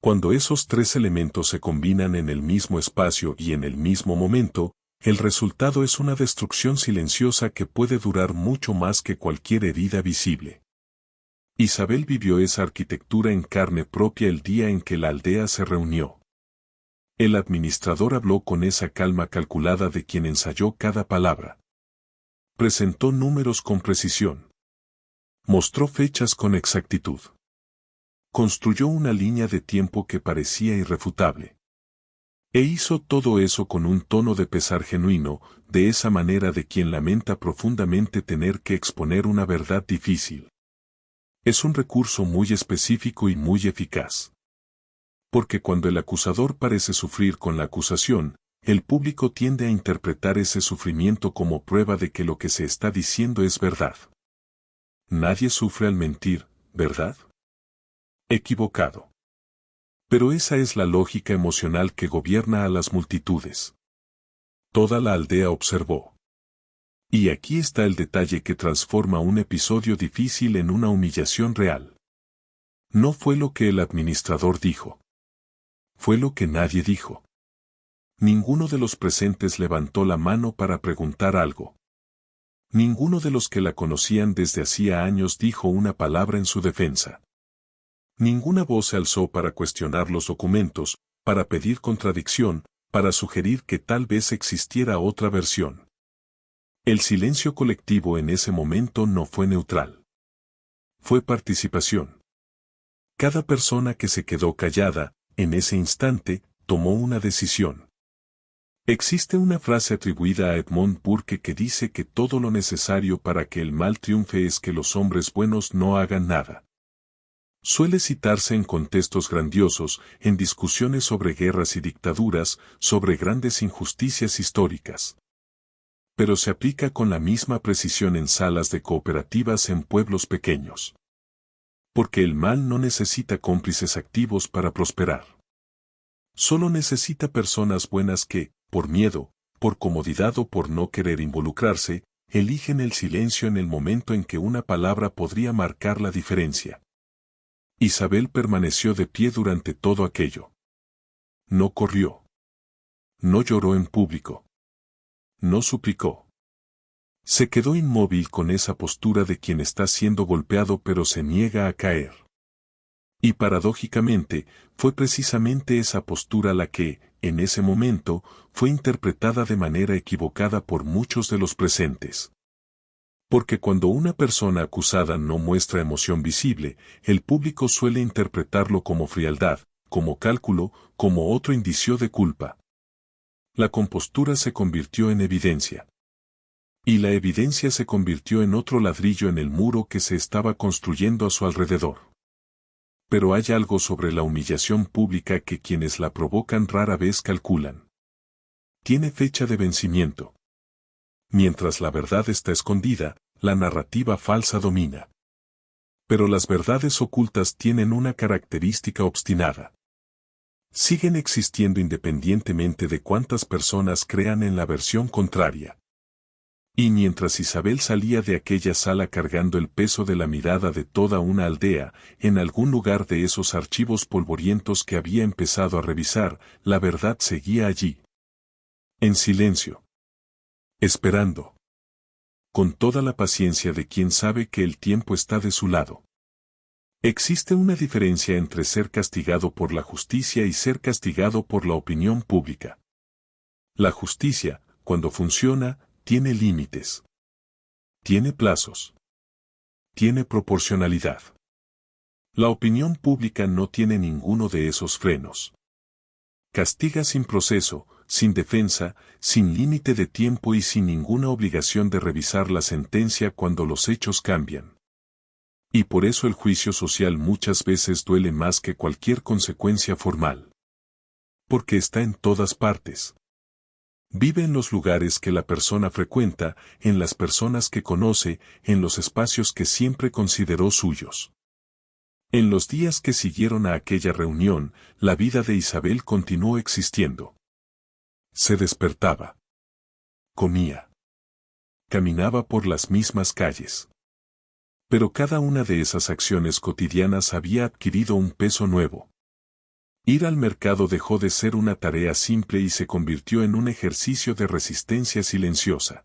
Cuando esos 3 elementos se combinan en el mismo espacio y en el mismo momento, el resultado es una destrucción silenciosa que puede durar mucho más que cualquier herida visible. Isabel vivió esa arquitectura en carne propia el día en que la aldea se reunió. El administrador habló con esa calma calculada de quien ensayó cada palabra. Presentó números con precisión. Mostró fechas con exactitud. Construyó una línea de tiempo que parecía irrefutable. E hizo todo eso con un tono de pesar genuino, de esa manera de quien lamenta profundamente tener que exponer una verdad difícil. Es un recurso muy específico y muy eficaz. Porque cuando el acusador parece sufrir con la acusación, el público tiende a interpretar ese sufrimiento como prueba de que lo que se está diciendo es verdad. Nadie sufre al mentir, ¿verdad? Equivocado. Pero esa es la lógica emocional que gobierna a las multitudes. Toda la aldea observó. Y aquí está el detalle que transforma un episodio difícil en una humillación real. No fue lo que el administrador dijo. Fue lo que nadie dijo. Ninguno de los presentes levantó la mano para preguntar algo. Ninguno de los que la conocían desde hacía años dijo una palabra en su defensa. Ninguna voz se alzó para cuestionar los documentos, para pedir contradicción, para sugerir que tal vez existiera otra versión. El silencio colectivo en ese momento no fue neutral. Fue participación. Cada persona que se quedó callada, en ese instante, tomó una decisión. Existe una frase atribuida a Edmond Burke que dice que todo lo necesario para que el mal triunfe es que los hombres buenos no hagan nada. Suele citarse en contextos grandiosos, en discusiones sobre guerras y dictaduras, sobre grandes injusticias históricas. Pero se aplica con la misma precisión en salas de cooperativas en pueblos pequeños. Porque el mal no necesita cómplices activos para prosperar. Solo necesita personas buenas que, por miedo, por comodidad o por no querer involucrarse, eligen el silencio en el momento en que una palabra podría marcar la diferencia. Isabel permaneció de pie durante todo aquello. No corrió. No lloró en público. No suplicó. Se quedó inmóvil con esa postura de quien está siendo golpeado pero se niega a caer. Y paradójicamente, fue precisamente esa postura la que, en ese momento, fue interpretada de manera equivocada por muchos de los presentes. Porque cuando una persona acusada no muestra emoción visible, el público suele interpretarlo como frialdad, como cálculo, como otro indicio de culpa. La compostura se convirtió en evidencia. Y la evidencia se convirtió en otro ladrillo en el muro que se estaba construyendo a su alrededor. Pero hay algo sobre la humillación pública que quienes la provocan rara vez calculan. Tiene fecha de vencimiento. Mientras la verdad está escondida, la narrativa falsa domina. Pero las verdades ocultas tienen una característica obstinada. Siguen existiendo independientemente de cuántas personas crean en la versión contraria. Y mientras Isabel salía de aquella sala cargando el peso de la mirada de toda una aldea, en algún lugar de esos archivos polvorientos que había empezado a revisar, la verdad seguía allí. En silencio. Esperando. Con toda la paciencia de quien sabe que el tiempo está de su lado. Existe una diferencia entre ser castigado por la justicia y ser castigado por la opinión pública. La justicia, cuando funciona, tiene límites. Tiene plazos. Tiene proporcionalidad. La opinión pública no tiene ninguno de esos frenos. Castiga sin proceso, sin defensa, sin límite de tiempo y sin ninguna obligación de revisar la sentencia cuando los hechos cambian. Y por eso el juicio social muchas veces duele más que cualquier consecuencia formal. Porque está en todas partes. Vive en los lugares que la persona frecuenta, en las personas que conoce, en los espacios que siempre consideró suyos. En los días que siguieron a aquella reunión, la vida de Isabel continuó existiendo. Se despertaba. Comía. Caminaba por las mismas calles. Pero cada una de esas acciones cotidianas había adquirido un peso nuevo. Ir al mercado dejó de ser una tarea simple y se convirtió en un ejercicio de resistencia silenciosa.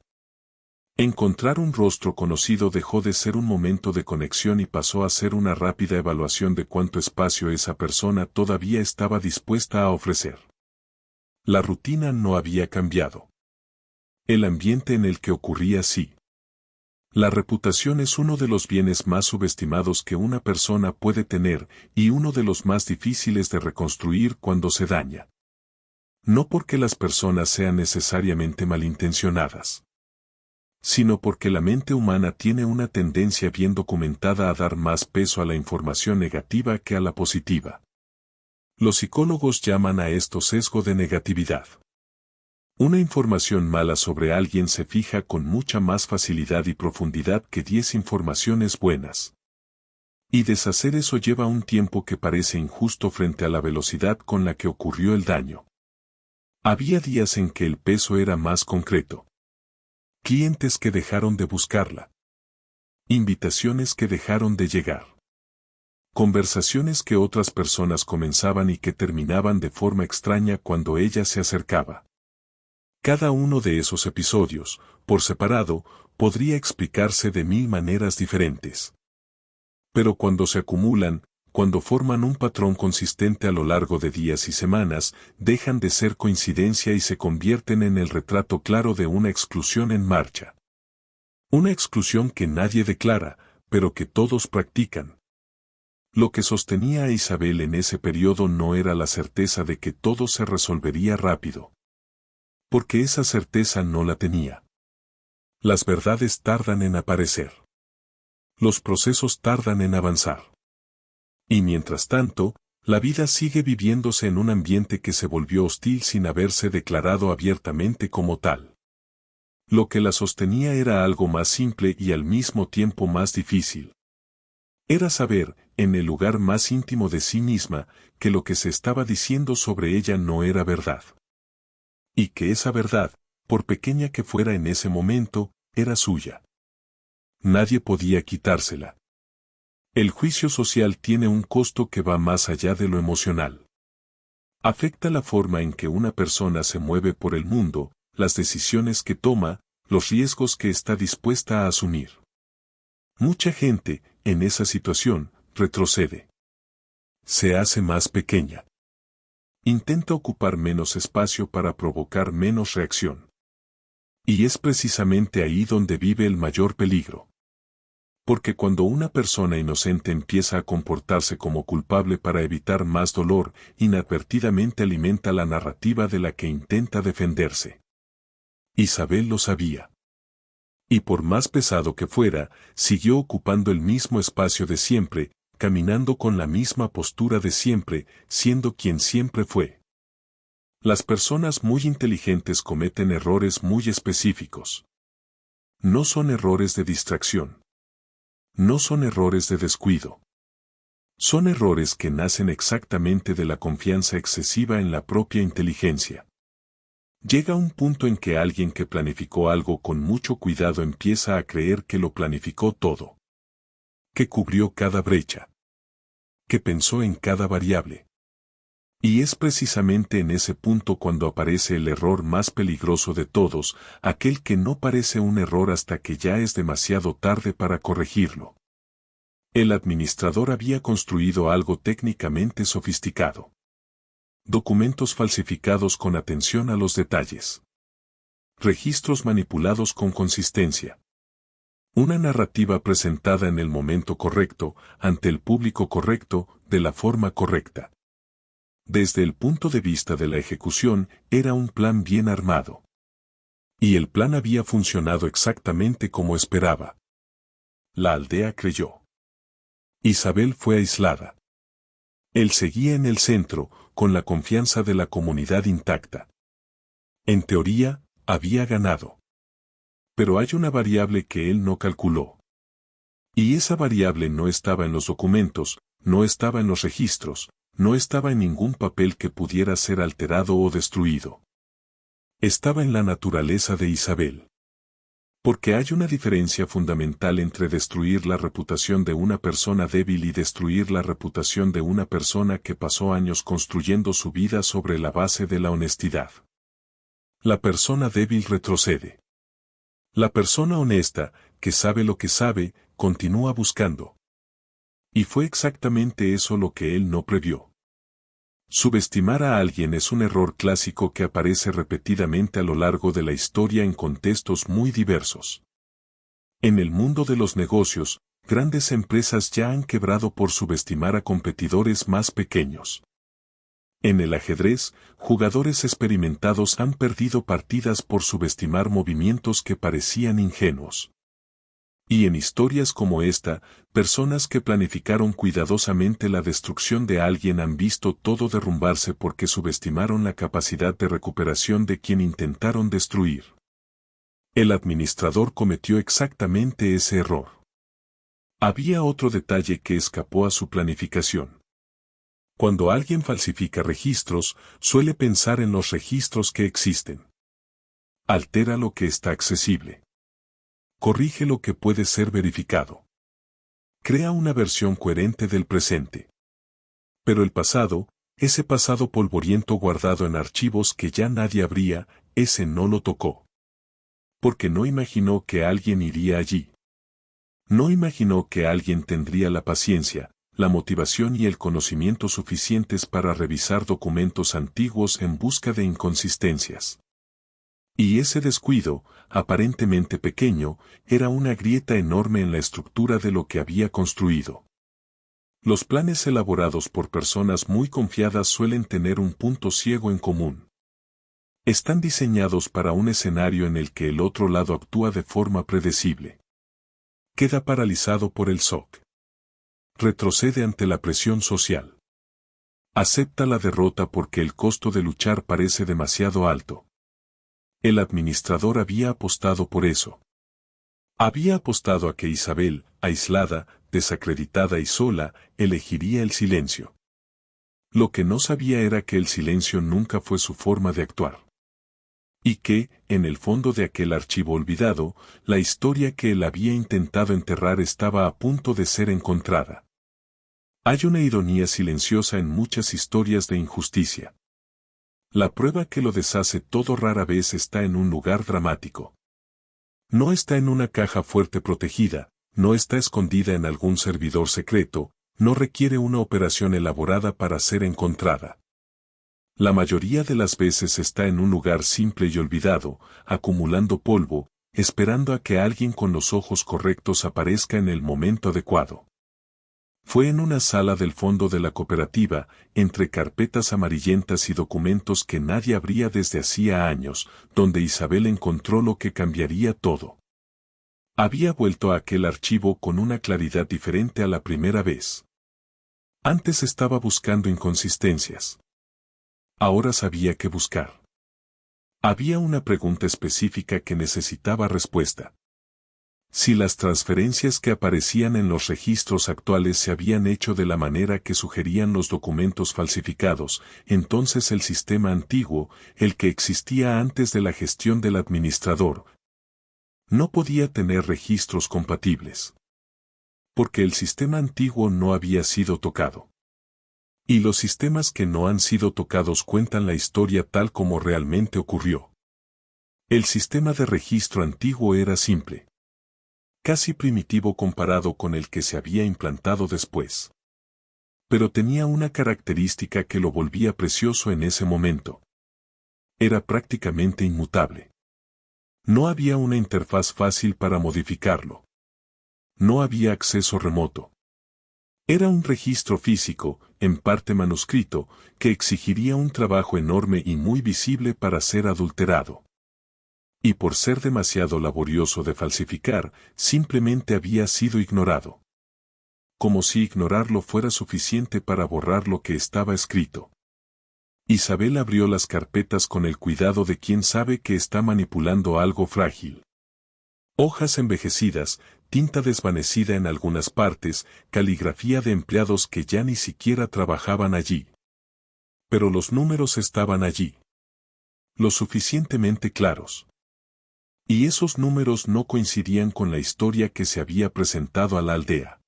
Encontrar un rostro conocido dejó de ser un momento de conexión y pasó a ser una rápida evaluación de cuánto espacio esa persona todavía estaba dispuesta a ofrecer. La rutina no había cambiado. El ambiente en el que ocurría sí. La reputación es uno de los bienes más subestimados que una persona puede tener y uno de los más difíciles de reconstruir cuando se daña. No porque las personas sean necesariamente malintencionadas. sino porque la mente humana tiene una tendencia bien documentada a dar más peso a la información negativa que a la positiva. Los psicólogos llaman a esto sesgo de negatividad. Una información mala sobre alguien se fija con mucha más facilidad y profundidad que 10 informaciones buenas. Y deshacer eso lleva un tiempo que parece injusto frente a la velocidad con la que ocurrió el daño. Había días en que el peso era más concreto. Clientes que dejaron de buscarla. Invitaciones que dejaron de llegar. Conversaciones que otras personas comenzaban y que terminaban de forma extraña cuando ella se acercaba. Cada uno de esos episodios, por separado, podría explicarse de 1000 maneras diferentes. Pero cuando se acumulan, cuando forman un patrón consistente a lo largo de días y semanas, dejan de ser coincidencia y se convierten en el retrato claro de una exclusión en marcha. Una exclusión que nadie declara, pero que todos practican. Lo que sostenía a Isabel en ese periodo no era la certeza de que todo se resolvería rápido. Porque esa certeza no la tenía. Las verdades tardan en aparecer. Los procesos tardan en avanzar. Y mientras tanto, la vida sigue viviéndose en un ambiente que se volvió hostil sin haberse declarado abiertamente como tal. Lo que la sostenía era algo más simple y al mismo tiempo más difícil. Era saber, en el lugar más íntimo de sí misma, que lo que se estaba diciendo sobre ella no era verdad. Y que esa verdad, por pequeña que fuera en ese momento, era suya. Nadie podía quitársela. El juicio social tiene un costo que va más allá de lo emocional. Afecta la forma en que una persona se mueve por el mundo, las decisiones que toma, los riesgos que está dispuesta a asumir. Mucha gente, en esa situación, retrocede. Se hace más pequeña. Intenta ocupar menos espacio para provocar menos reacción. Y es precisamente ahí donde vive el mayor peligro. Porque cuando una persona inocente empieza a comportarse como culpable para evitar más dolor, inadvertidamente alimenta la narrativa de la que intenta defenderse. Isabel lo sabía. Y por más pesado que fuera, siguió ocupando el mismo espacio de siempre, caminando con la misma postura de siempre, siendo quien siempre fue. Las personas muy inteligentes cometen errores muy específicos. No son errores de distracción. No son errores de descuido. Son errores que nacen exactamente de la confianza excesiva en la propia inteligencia. Llega un punto en que alguien que planificó algo con mucho cuidado empieza a creer que lo planificó todo. Que cubrió cada brecha. Que pensó en cada variable. Y es precisamente en ese punto cuando aparece el error más peligroso de todos, aquel que no parece un error hasta que ya es demasiado tarde para corregirlo. El administrador había construido algo técnicamente sofisticado. Documentos falsificados con atención a los detalles. Registros manipulados con consistencia. Una narrativa presentada en el momento correcto, ante el público correcto, de la forma correcta. Desde el punto de vista de la ejecución, era un plan bien armado. Y el plan había funcionado exactamente como esperaba. La aldea creyó. Isabel fue aislada. Él seguía en el centro, con la confianza de la comunidad intacta. En teoría, había ganado. Pero hay una variable que él no calculó. Y esa variable no estaba en los documentos, no estaba en los registros, no estaba en ningún papel que pudiera ser alterado o destruido. Estaba en la naturaleza de Isabel. Porque hay una diferencia fundamental entre destruir la reputación de una persona débil y destruir la reputación de una persona que pasó años construyendo su vida sobre la base de la honestidad. La persona débil retrocede. La persona honesta, que sabe lo que sabe, continúa buscando. Y fue exactamente eso lo que él no previó. Subestimar a alguien es un error clásico que aparece repetidamente a lo largo de la historia en contextos muy diversos. En el mundo de los negocios, grandes empresas ya han quebrado por subestimar a competidores más pequeños. En el ajedrez, jugadores experimentados han perdido partidas por subestimar movimientos que parecían ingenuos. Y en historias como esta, personas que planificaron cuidadosamente la destrucción de alguien han visto todo derrumbarse porque subestimaron la capacidad de recuperación de quien intentaron destruir. El administrador cometió exactamente ese error. Había otro detalle que escapó a su planificación. Cuando alguien falsifica registros, suele pensar en los registros que existen. Altera lo que está accesible. Corrige lo que puede ser verificado. Crea una versión coherente del presente. Pero el pasado, ese pasado polvoriento guardado en archivos que ya nadie abría, ese no lo tocó. Porque no imaginó que alguien iría allí. No imaginó que alguien tendría la paciencia, la motivación y el conocimiento suficientes para revisar documentos antiguos en busca de inconsistencias. Y ese descuido, aparentemente pequeño, era una grieta enorme en la estructura de lo que había construido. Los planes elaborados por personas muy confiadas suelen tener un punto ciego en común. Están diseñados para un escenario en el que el otro lado actúa de forma predecible. Queda paralizado por el shock. Retrocede ante la presión social. Acepta la derrota porque el costo de luchar parece demasiado alto. El administrador había apostado por eso. Había apostado a que Isabel, aislada, desacreditada y sola, elegiría el silencio. Lo que no sabía era que el silencio nunca fue su forma de actuar. Y que, en el fondo de aquel archivo olvidado, la historia que él había intentado enterrar estaba a punto de ser encontrada. Hay una ironía silenciosa en muchas historias de injusticia. La prueba que lo deshace todo rara vez está en un lugar dramático. No está en una caja fuerte protegida, no está escondida en algún servidor secreto, no requiere una operación elaborada para ser encontrada. La mayoría de las veces está en un lugar simple y olvidado, acumulando polvo, esperando a que alguien con los ojos correctos aparezca en el momento adecuado. Fue en una sala del fondo de la cooperativa, entre carpetas amarillentas y documentos que nadie abría desde hacía años, donde Isabel encontró lo que cambiaría todo. Había vuelto a aquel archivo con una claridad diferente a la primera vez. Antes estaba buscando inconsistencias. Ahora sabía qué buscar. Había una pregunta específica que necesitaba respuesta. Si las transferencias que aparecían en los registros actuales se habían hecho de la manera que sugerían los documentos falsificados, entonces el sistema antiguo, el que existía antes de la gestión del administrador, no podía tener registros compatibles. Porque el sistema antiguo no había sido tocado. Y los sistemas que no han sido tocados cuentan la historia tal como realmente ocurrió. El sistema de registro antiguo era simple. Casi primitivo comparado con el que se había implantado después. Pero tenía una característica que lo volvía precioso en ese momento. Era prácticamente inmutable. No había una interfaz fácil para modificarlo. No había acceso remoto. Era un registro físico, en parte manuscrito, que exigiría un trabajo enorme y muy visible para ser adulterado. Y por ser demasiado laborioso de falsificar, simplemente había sido ignorado. Como si ignorarlo fuera suficiente para borrar lo que estaba escrito. Isabel abrió las carpetas con el cuidado de quien sabe que está manipulando algo frágil. Hojas envejecidas, tinta desvanecida en algunas partes, caligrafía de empleados que ya ni siquiera trabajaban allí. Pero los números estaban allí. Lo suficientemente claros. Y esos números no coincidían con la historia que se había presentado a la aldea.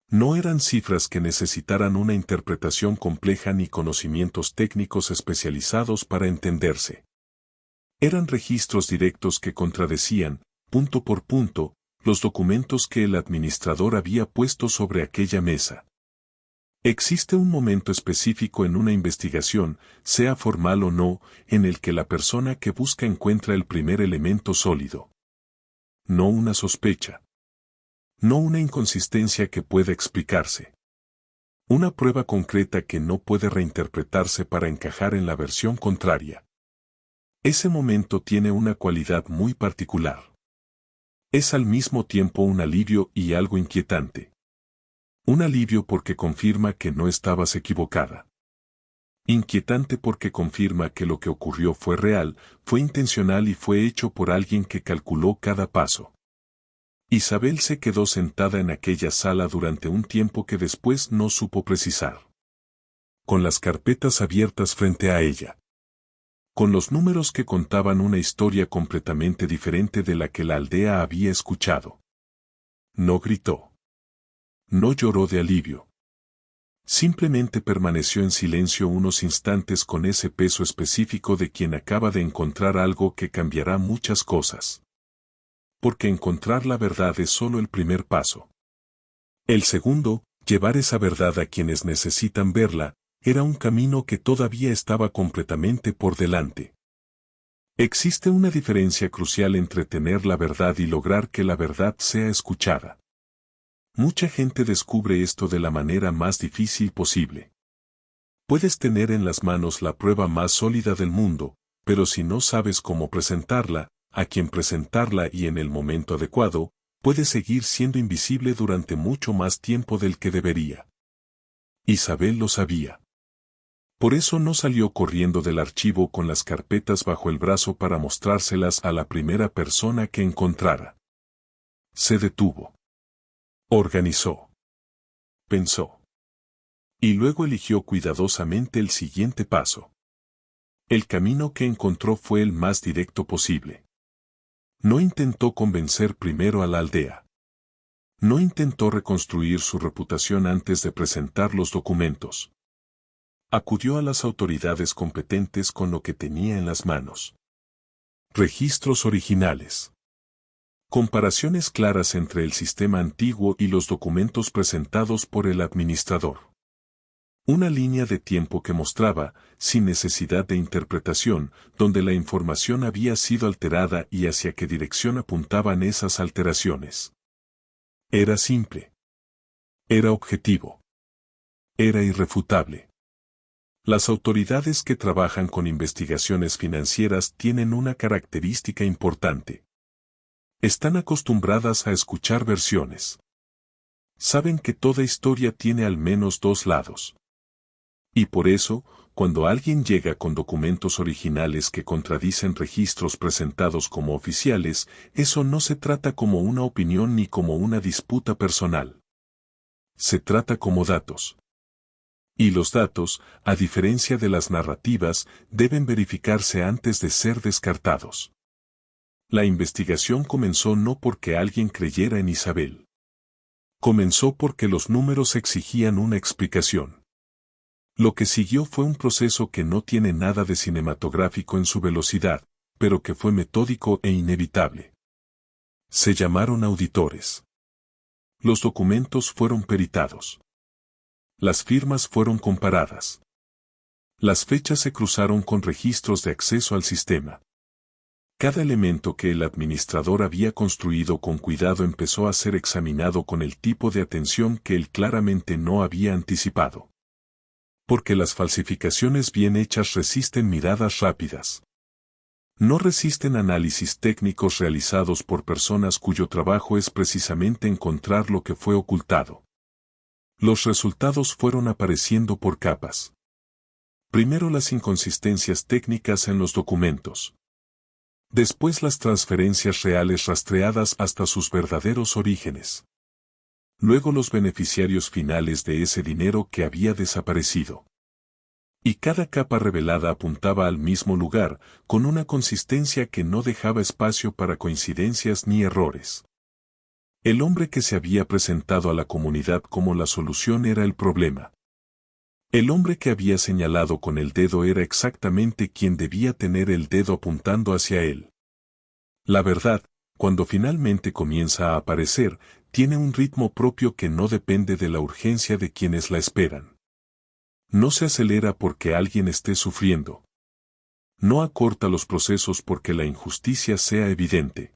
No eran cifras que necesitaran una interpretación compleja ni conocimientos técnicos especializados para entenderse. Eran registros directos que contradecían, punto por punto, los documentos que el administrador había puesto sobre aquella mesa. Existe un momento específico en una investigación, sea formal o no, en el que la persona que busca encuentra el primer elemento sólido. No una sospecha. No una inconsistencia que pueda explicarse. Una prueba concreta que no puede reinterpretarse para encajar en la versión contraria. Ese momento tiene una cualidad muy particular. Es al mismo tiempo un alivio y algo inquietante. Un alivio porque confirma que no estabas equivocada. Inquietante porque confirma que lo que ocurrió fue real, fue intencional y fue hecho por alguien que calculó cada paso. Isabel se quedó sentada en aquella sala durante un tiempo que después no supo precisar. Con las carpetas abiertas frente a ella. Con los números que contaban una historia completamente diferente de la que la aldea había escuchado. No gritó. No lloró de alivio. Simplemente permaneció en silencio unos instantes con ese peso específico de quien acaba de encontrar algo que cambiará muchas cosas. Porque encontrar la verdad es solo el primer paso. El segundo, llevar esa verdad a quienes necesitan verla, era un camino que todavía estaba completamente por delante. Existe una diferencia crucial entre tener la verdad y lograr que la verdad sea escuchada. Mucha gente descubre esto de la manera más difícil posible. Puedes tener en las manos la prueba más sólida del mundo, pero si no sabes cómo presentarla, a quien presentarla y en el momento adecuado, puede seguir siendo invisible durante mucho más tiempo del que debería. Isabel lo sabía. Por eso no salió corriendo del archivo con las carpetas bajo el brazo para mostrárselas a la primera persona que encontrara. Se detuvo. Organizó. Pensó. Y luego eligió cuidadosamente el siguiente paso. El camino que encontró fue el más directo posible. No intentó convencer primero a la aldea. No intentó reconstruir su reputación antes de presentar los documentos. Acudió a las autoridades competentes con lo que tenía en las manos. Registros originales. Comparaciones claras entre el sistema antiguo y los documentos presentados por el administrador. Una línea de tiempo que mostraba, sin necesidad de interpretación, donde la información había sido alterada y hacia qué dirección apuntaban esas alteraciones. Era simple. Era objetivo. Era irrefutable. Las autoridades que trabajan con investigaciones financieras tienen una característica importante. Están acostumbradas a escuchar versiones. Saben que toda historia tiene al menos dos lados. Y por eso, cuando alguien llega con documentos originales que contradicen registros presentados como oficiales, eso no se trata como una opinión ni como una disputa personal. Se trata como datos. Y los datos, a diferencia de las narrativas, deben verificarse antes de ser descartados. La investigación comenzó no porque alguien creyera en Isabel. Comenzó porque los números exigían una explicación. Lo que siguió fue un proceso que no tiene nada de cinematográfico en su velocidad, pero que fue metódico e inevitable. Se llamaron auditores. Los documentos fueron peritados. Las firmas fueron comparadas. Las fechas se cruzaron con registros de acceso al sistema. Cada elemento que el administrador había construido con cuidado empezó a ser examinado con el tipo de atención que él claramente no había anticipado. Porque las falsificaciones bien hechas resisten miradas rápidas. No resisten análisis técnicos realizados por personas cuyo trabajo es precisamente encontrar lo que fue ocultado. Los resultados fueron apareciendo por capas. Primero las inconsistencias técnicas en los documentos. Después las transferencias reales rastreadas hasta sus verdaderos orígenes. Luego los beneficiarios finales de ese dinero que había desaparecido. Y cada capa revelada apuntaba al mismo lugar, con una consistencia que no dejaba espacio para coincidencias ni errores. El hombre que se había presentado a la comunidad como la solución era el problema. El hombre que había señalado con el dedo era exactamente quien debía tener el dedo apuntando hacia él. La verdad, cuando finalmente comienza a aparecer, tiene un ritmo propio que no depende de la urgencia de quienes la esperan. No se acelera porque alguien esté sufriendo. No acorta los procesos porque la injusticia sea evidente.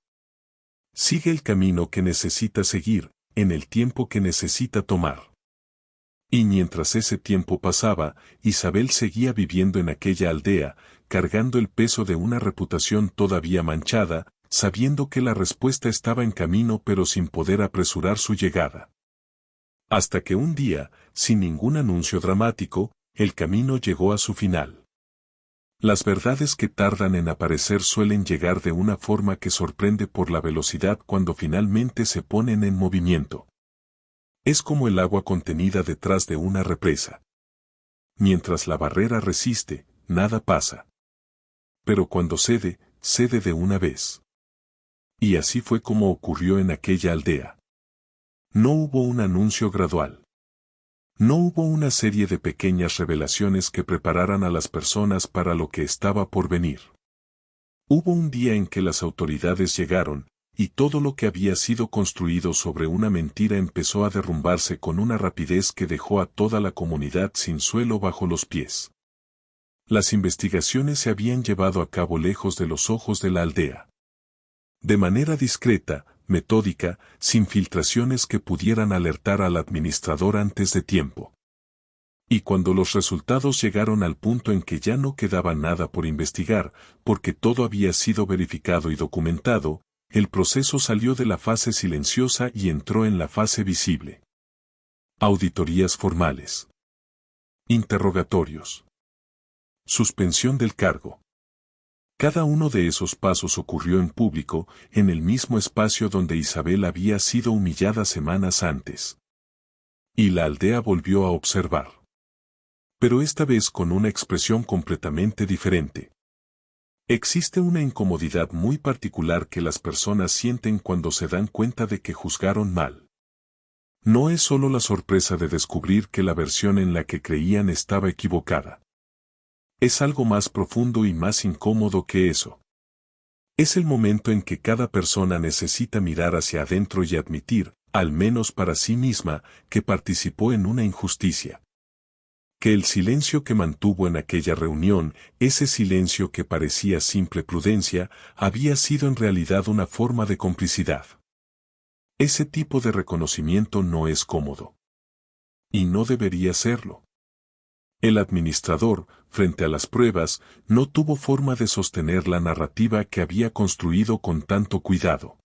Sigue el camino que necesita seguir, en el tiempo que necesita tomar. Y mientras ese tiempo pasaba, Isabel seguía viviendo en aquella aldea, cargando el peso de una reputación todavía manchada, sabiendo que la respuesta estaba en camino pero sin poder apresurar su llegada. Hasta que un día, sin ningún anuncio dramático, el camino llegó a su final. Las verdades que tardan en aparecer suelen llegar de una forma que sorprende por la velocidad cuando finalmente se ponen en movimiento. Es como el agua contenida detrás de una represa. Mientras la barrera resiste, nada pasa. Pero cuando cede, cede de una vez. Y así fue como ocurrió en aquella aldea. No hubo un anuncio gradual. No hubo una serie de pequeñas revelaciones que prepararan a las personas para lo que estaba por venir. Hubo un día en que las autoridades llegaron, y todo lo que había sido construido sobre una mentira empezó a derrumbarse con una rapidez que dejó a toda la comunidad sin suelo bajo los pies. Las investigaciones se habían llevado a cabo lejos de los ojos de la aldea. De manera discreta, metódica, sin filtraciones que pudieran alertar al administrador antes de tiempo. Y cuando los resultados llegaron al punto en que ya no quedaba nada por investigar, porque todo había sido verificado y documentado, el proceso salió de la fase silenciosa y entró en la fase visible. Auditorías formales. Interrogatorios. Suspensión del cargo. Cada uno de esos pasos ocurrió en público, en el mismo espacio donde Isabel había sido humillada semanas antes. Y la aldea volvió a observar. Pero esta vez con una expresión completamente diferente. Existe una incomodidad muy particular que las personas sienten cuando se dan cuenta de que juzgaron mal. No es solo la sorpresa de descubrir que la versión en la que creían estaba equivocada. Es algo más profundo y más incómodo que eso. Es el momento en que cada persona necesita mirar hacia adentro y admitir, al menos para sí misma, que participó en una injusticia. Que el silencio que mantuvo en aquella reunión, ese silencio que parecía simple prudencia, había sido en realidad una forma de complicidad. Ese tipo de reconocimiento no es cómodo. Y no debería serlo. El administrador, frente a las pruebas, no tuvo forma de sostener la narrativa que había construido con tanto cuidado.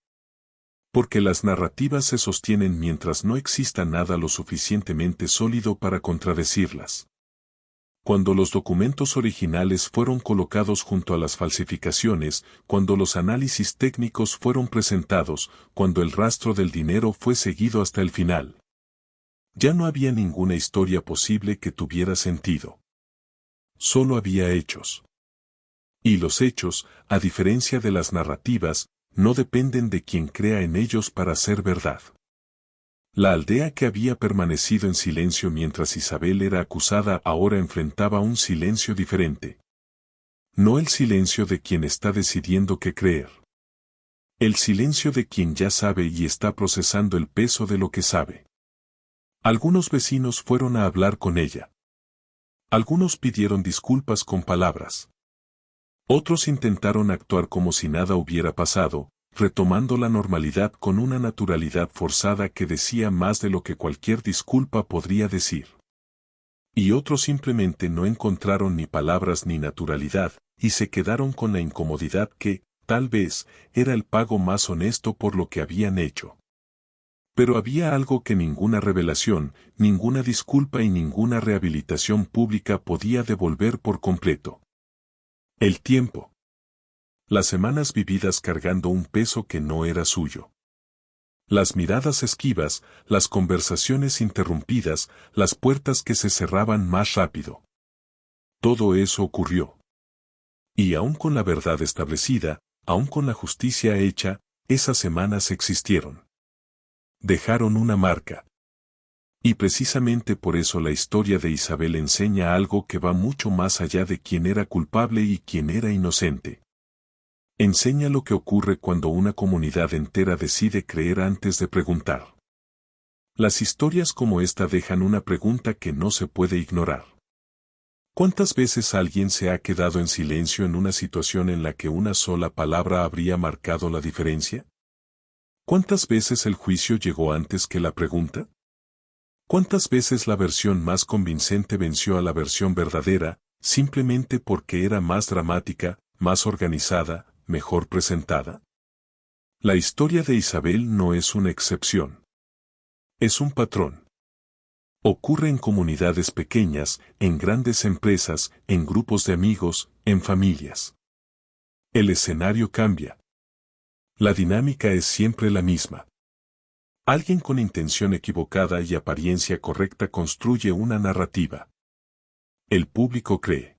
Porque las narrativas se sostienen mientras no exista nada lo suficientemente sólido para contradecirlas. Cuando los documentos originales fueron colocados junto a las falsificaciones, cuando los análisis técnicos fueron presentados, cuando el rastro del dinero fue seguido hasta el final. Ya no había ninguna historia posible que tuviera sentido. Solo había hechos. Y los hechos, a diferencia de las narrativas, no dependen de quien crea en ellos para ser verdad. La aldea que había permanecido en silencio mientras Isabel era acusada ahora enfrentaba un silencio diferente. No el silencio de quien está decidiendo qué creer. El silencio de quien ya sabe y está procesando el peso de lo que sabe. Algunos vecinos fueron a hablar con ella. Algunos pidieron disculpas con palabras. Otros intentaron actuar como si nada hubiera pasado, retomando la normalidad con una naturalidad forzada que decía más de lo que cualquier disculpa podría decir. Y otros simplemente no encontraron ni palabras ni naturalidad, y se quedaron con la incomodidad que, tal vez, era el pago más honesto por lo que habían hecho. Pero había algo que ninguna revelación, ninguna disculpa y ninguna rehabilitación pública podía devolver por completo. El tiempo. Las semanas vividas cargando un peso que no era suyo. Las miradas esquivas, las conversaciones interrumpidas, las puertas que se cerraban más rápido. Todo eso ocurrió. Y aún con la verdad establecida, aún con la justicia hecha, esas semanas existieron. Dejaron una marca. Y precisamente por eso la historia de Isabel enseña algo que va mucho más allá de quién era culpable y quién era inocente. Enseña lo que ocurre cuando una comunidad entera decide creer antes de preguntar. Las historias como esta dejan una pregunta que no se puede ignorar. ¿Cuántas veces alguien se ha quedado en silencio en una situación en la que una sola palabra habría marcado la diferencia? ¿Cuántas veces el juicio llegó antes que la pregunta? ¿Cuántas veces la versión más convincente venció a la versión verdadera, simplemente porque era más dramática, más organizada, mejor presentada? La historia de Isabel no es una excepción. Es un patrón. Ocurre en comunidades pequeñas, en grandes empresas, en grupos de amigos, en familias. El escenario cambia. La dinámica es siempre la misma. Alguien con intención equivocada y apariencia correcta construye una narrativa. El público cree.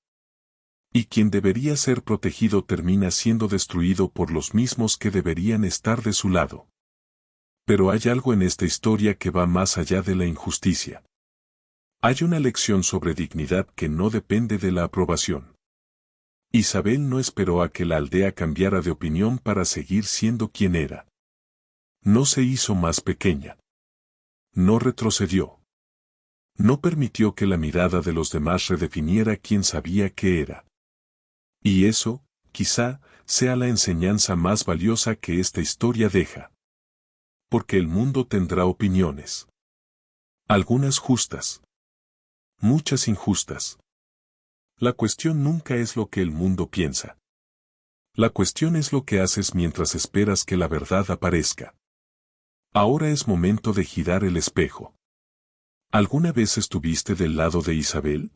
Y quien debería ser protegido termina siendo destruido por los mismos que deberían estar de su lado. Pero hay algo en esta historia que va más allá de la injusticia. Hay una lección sobre dignidad que no depende de la aprobación. Isabel no esperó a que la aldea cambiara de opinión para seguir siendo quien era. No se hizo más pequeña. No retrocedió. No permitió que la mirada de los demás redefiniera quién sabía que era. Y eso, quizá, sea la enseñanza más valiosa que esta historia deja. Porque el mundo tendrá opiniones. Algunas justas. Muchas injustas. La cuestión nunca es lo que el mundo piensa. La cuestión es lo que haces mientras esperas que la verdad aparezca. Ahora es momento de girar el espejo. ¿Alguna vez estuviste del lado de Isabel?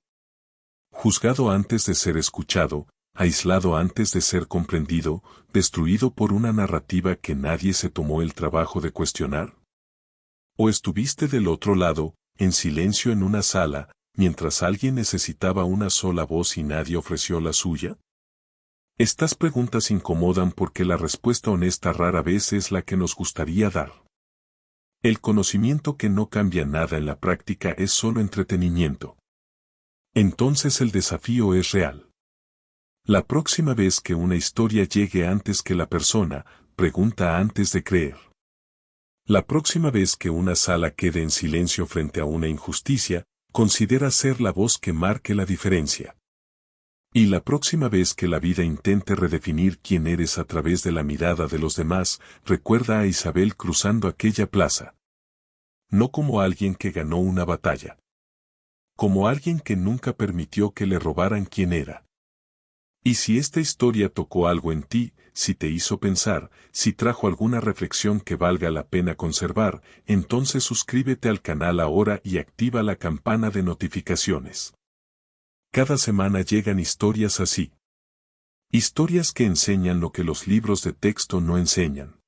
Juzgado antes de ser escuchado, aislado antes de ser comprendido, destruido por una narrativa que nadie se tomó el trabajo de cuestionar. ¿O estuviste del otro lado, en silencio en una sala, mientras alguien necesitaba una sola voz y nadie ofreció la suya? Estas preguntas incomodan porque la respuesta honesta rara vez es la que nos gustaría dar. El conocimiento que no cambia nada en la práctica es solo entretenimiento. Entonces el desafío es real. La próxima vez que una historia llegue antes que la persona, pregunta antes de creer. La próxima vez que una sala quede en silencio frente a una injusticia, considera ser la voz que marque la diferencia. Y la próxima vez que la vida intente redefinir quién eres a través de la mirada de los demás, recuerda a Isabel cruzando aquella plaza. No como alguien que ganó una batalla. Como alguien que nunca permitió que le robaran quién era. Y si esta historia tocó algo en ti, si te hizo pensar, si trajo alguna reflexión que valga la pena conservar, entonces suscríbete al canal ahora y activa la campana de notificaciones. Cada semana llegan historias así. Historias que enseñan lo que los libros de texto no enseñan.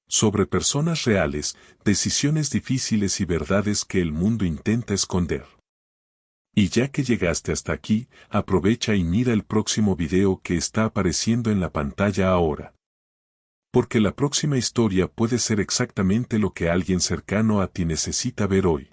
Sobre personas reales, decisiones difíciles y verdades que el mundo intenta esconder. Y ya que llegaste hasta aquí, aprovecha y mira el próximo video que está apareciendo en la pantalla ahora. Porque la próxima historia puede ser exactamente lo que alguien cercano a ti necesita ver hoy.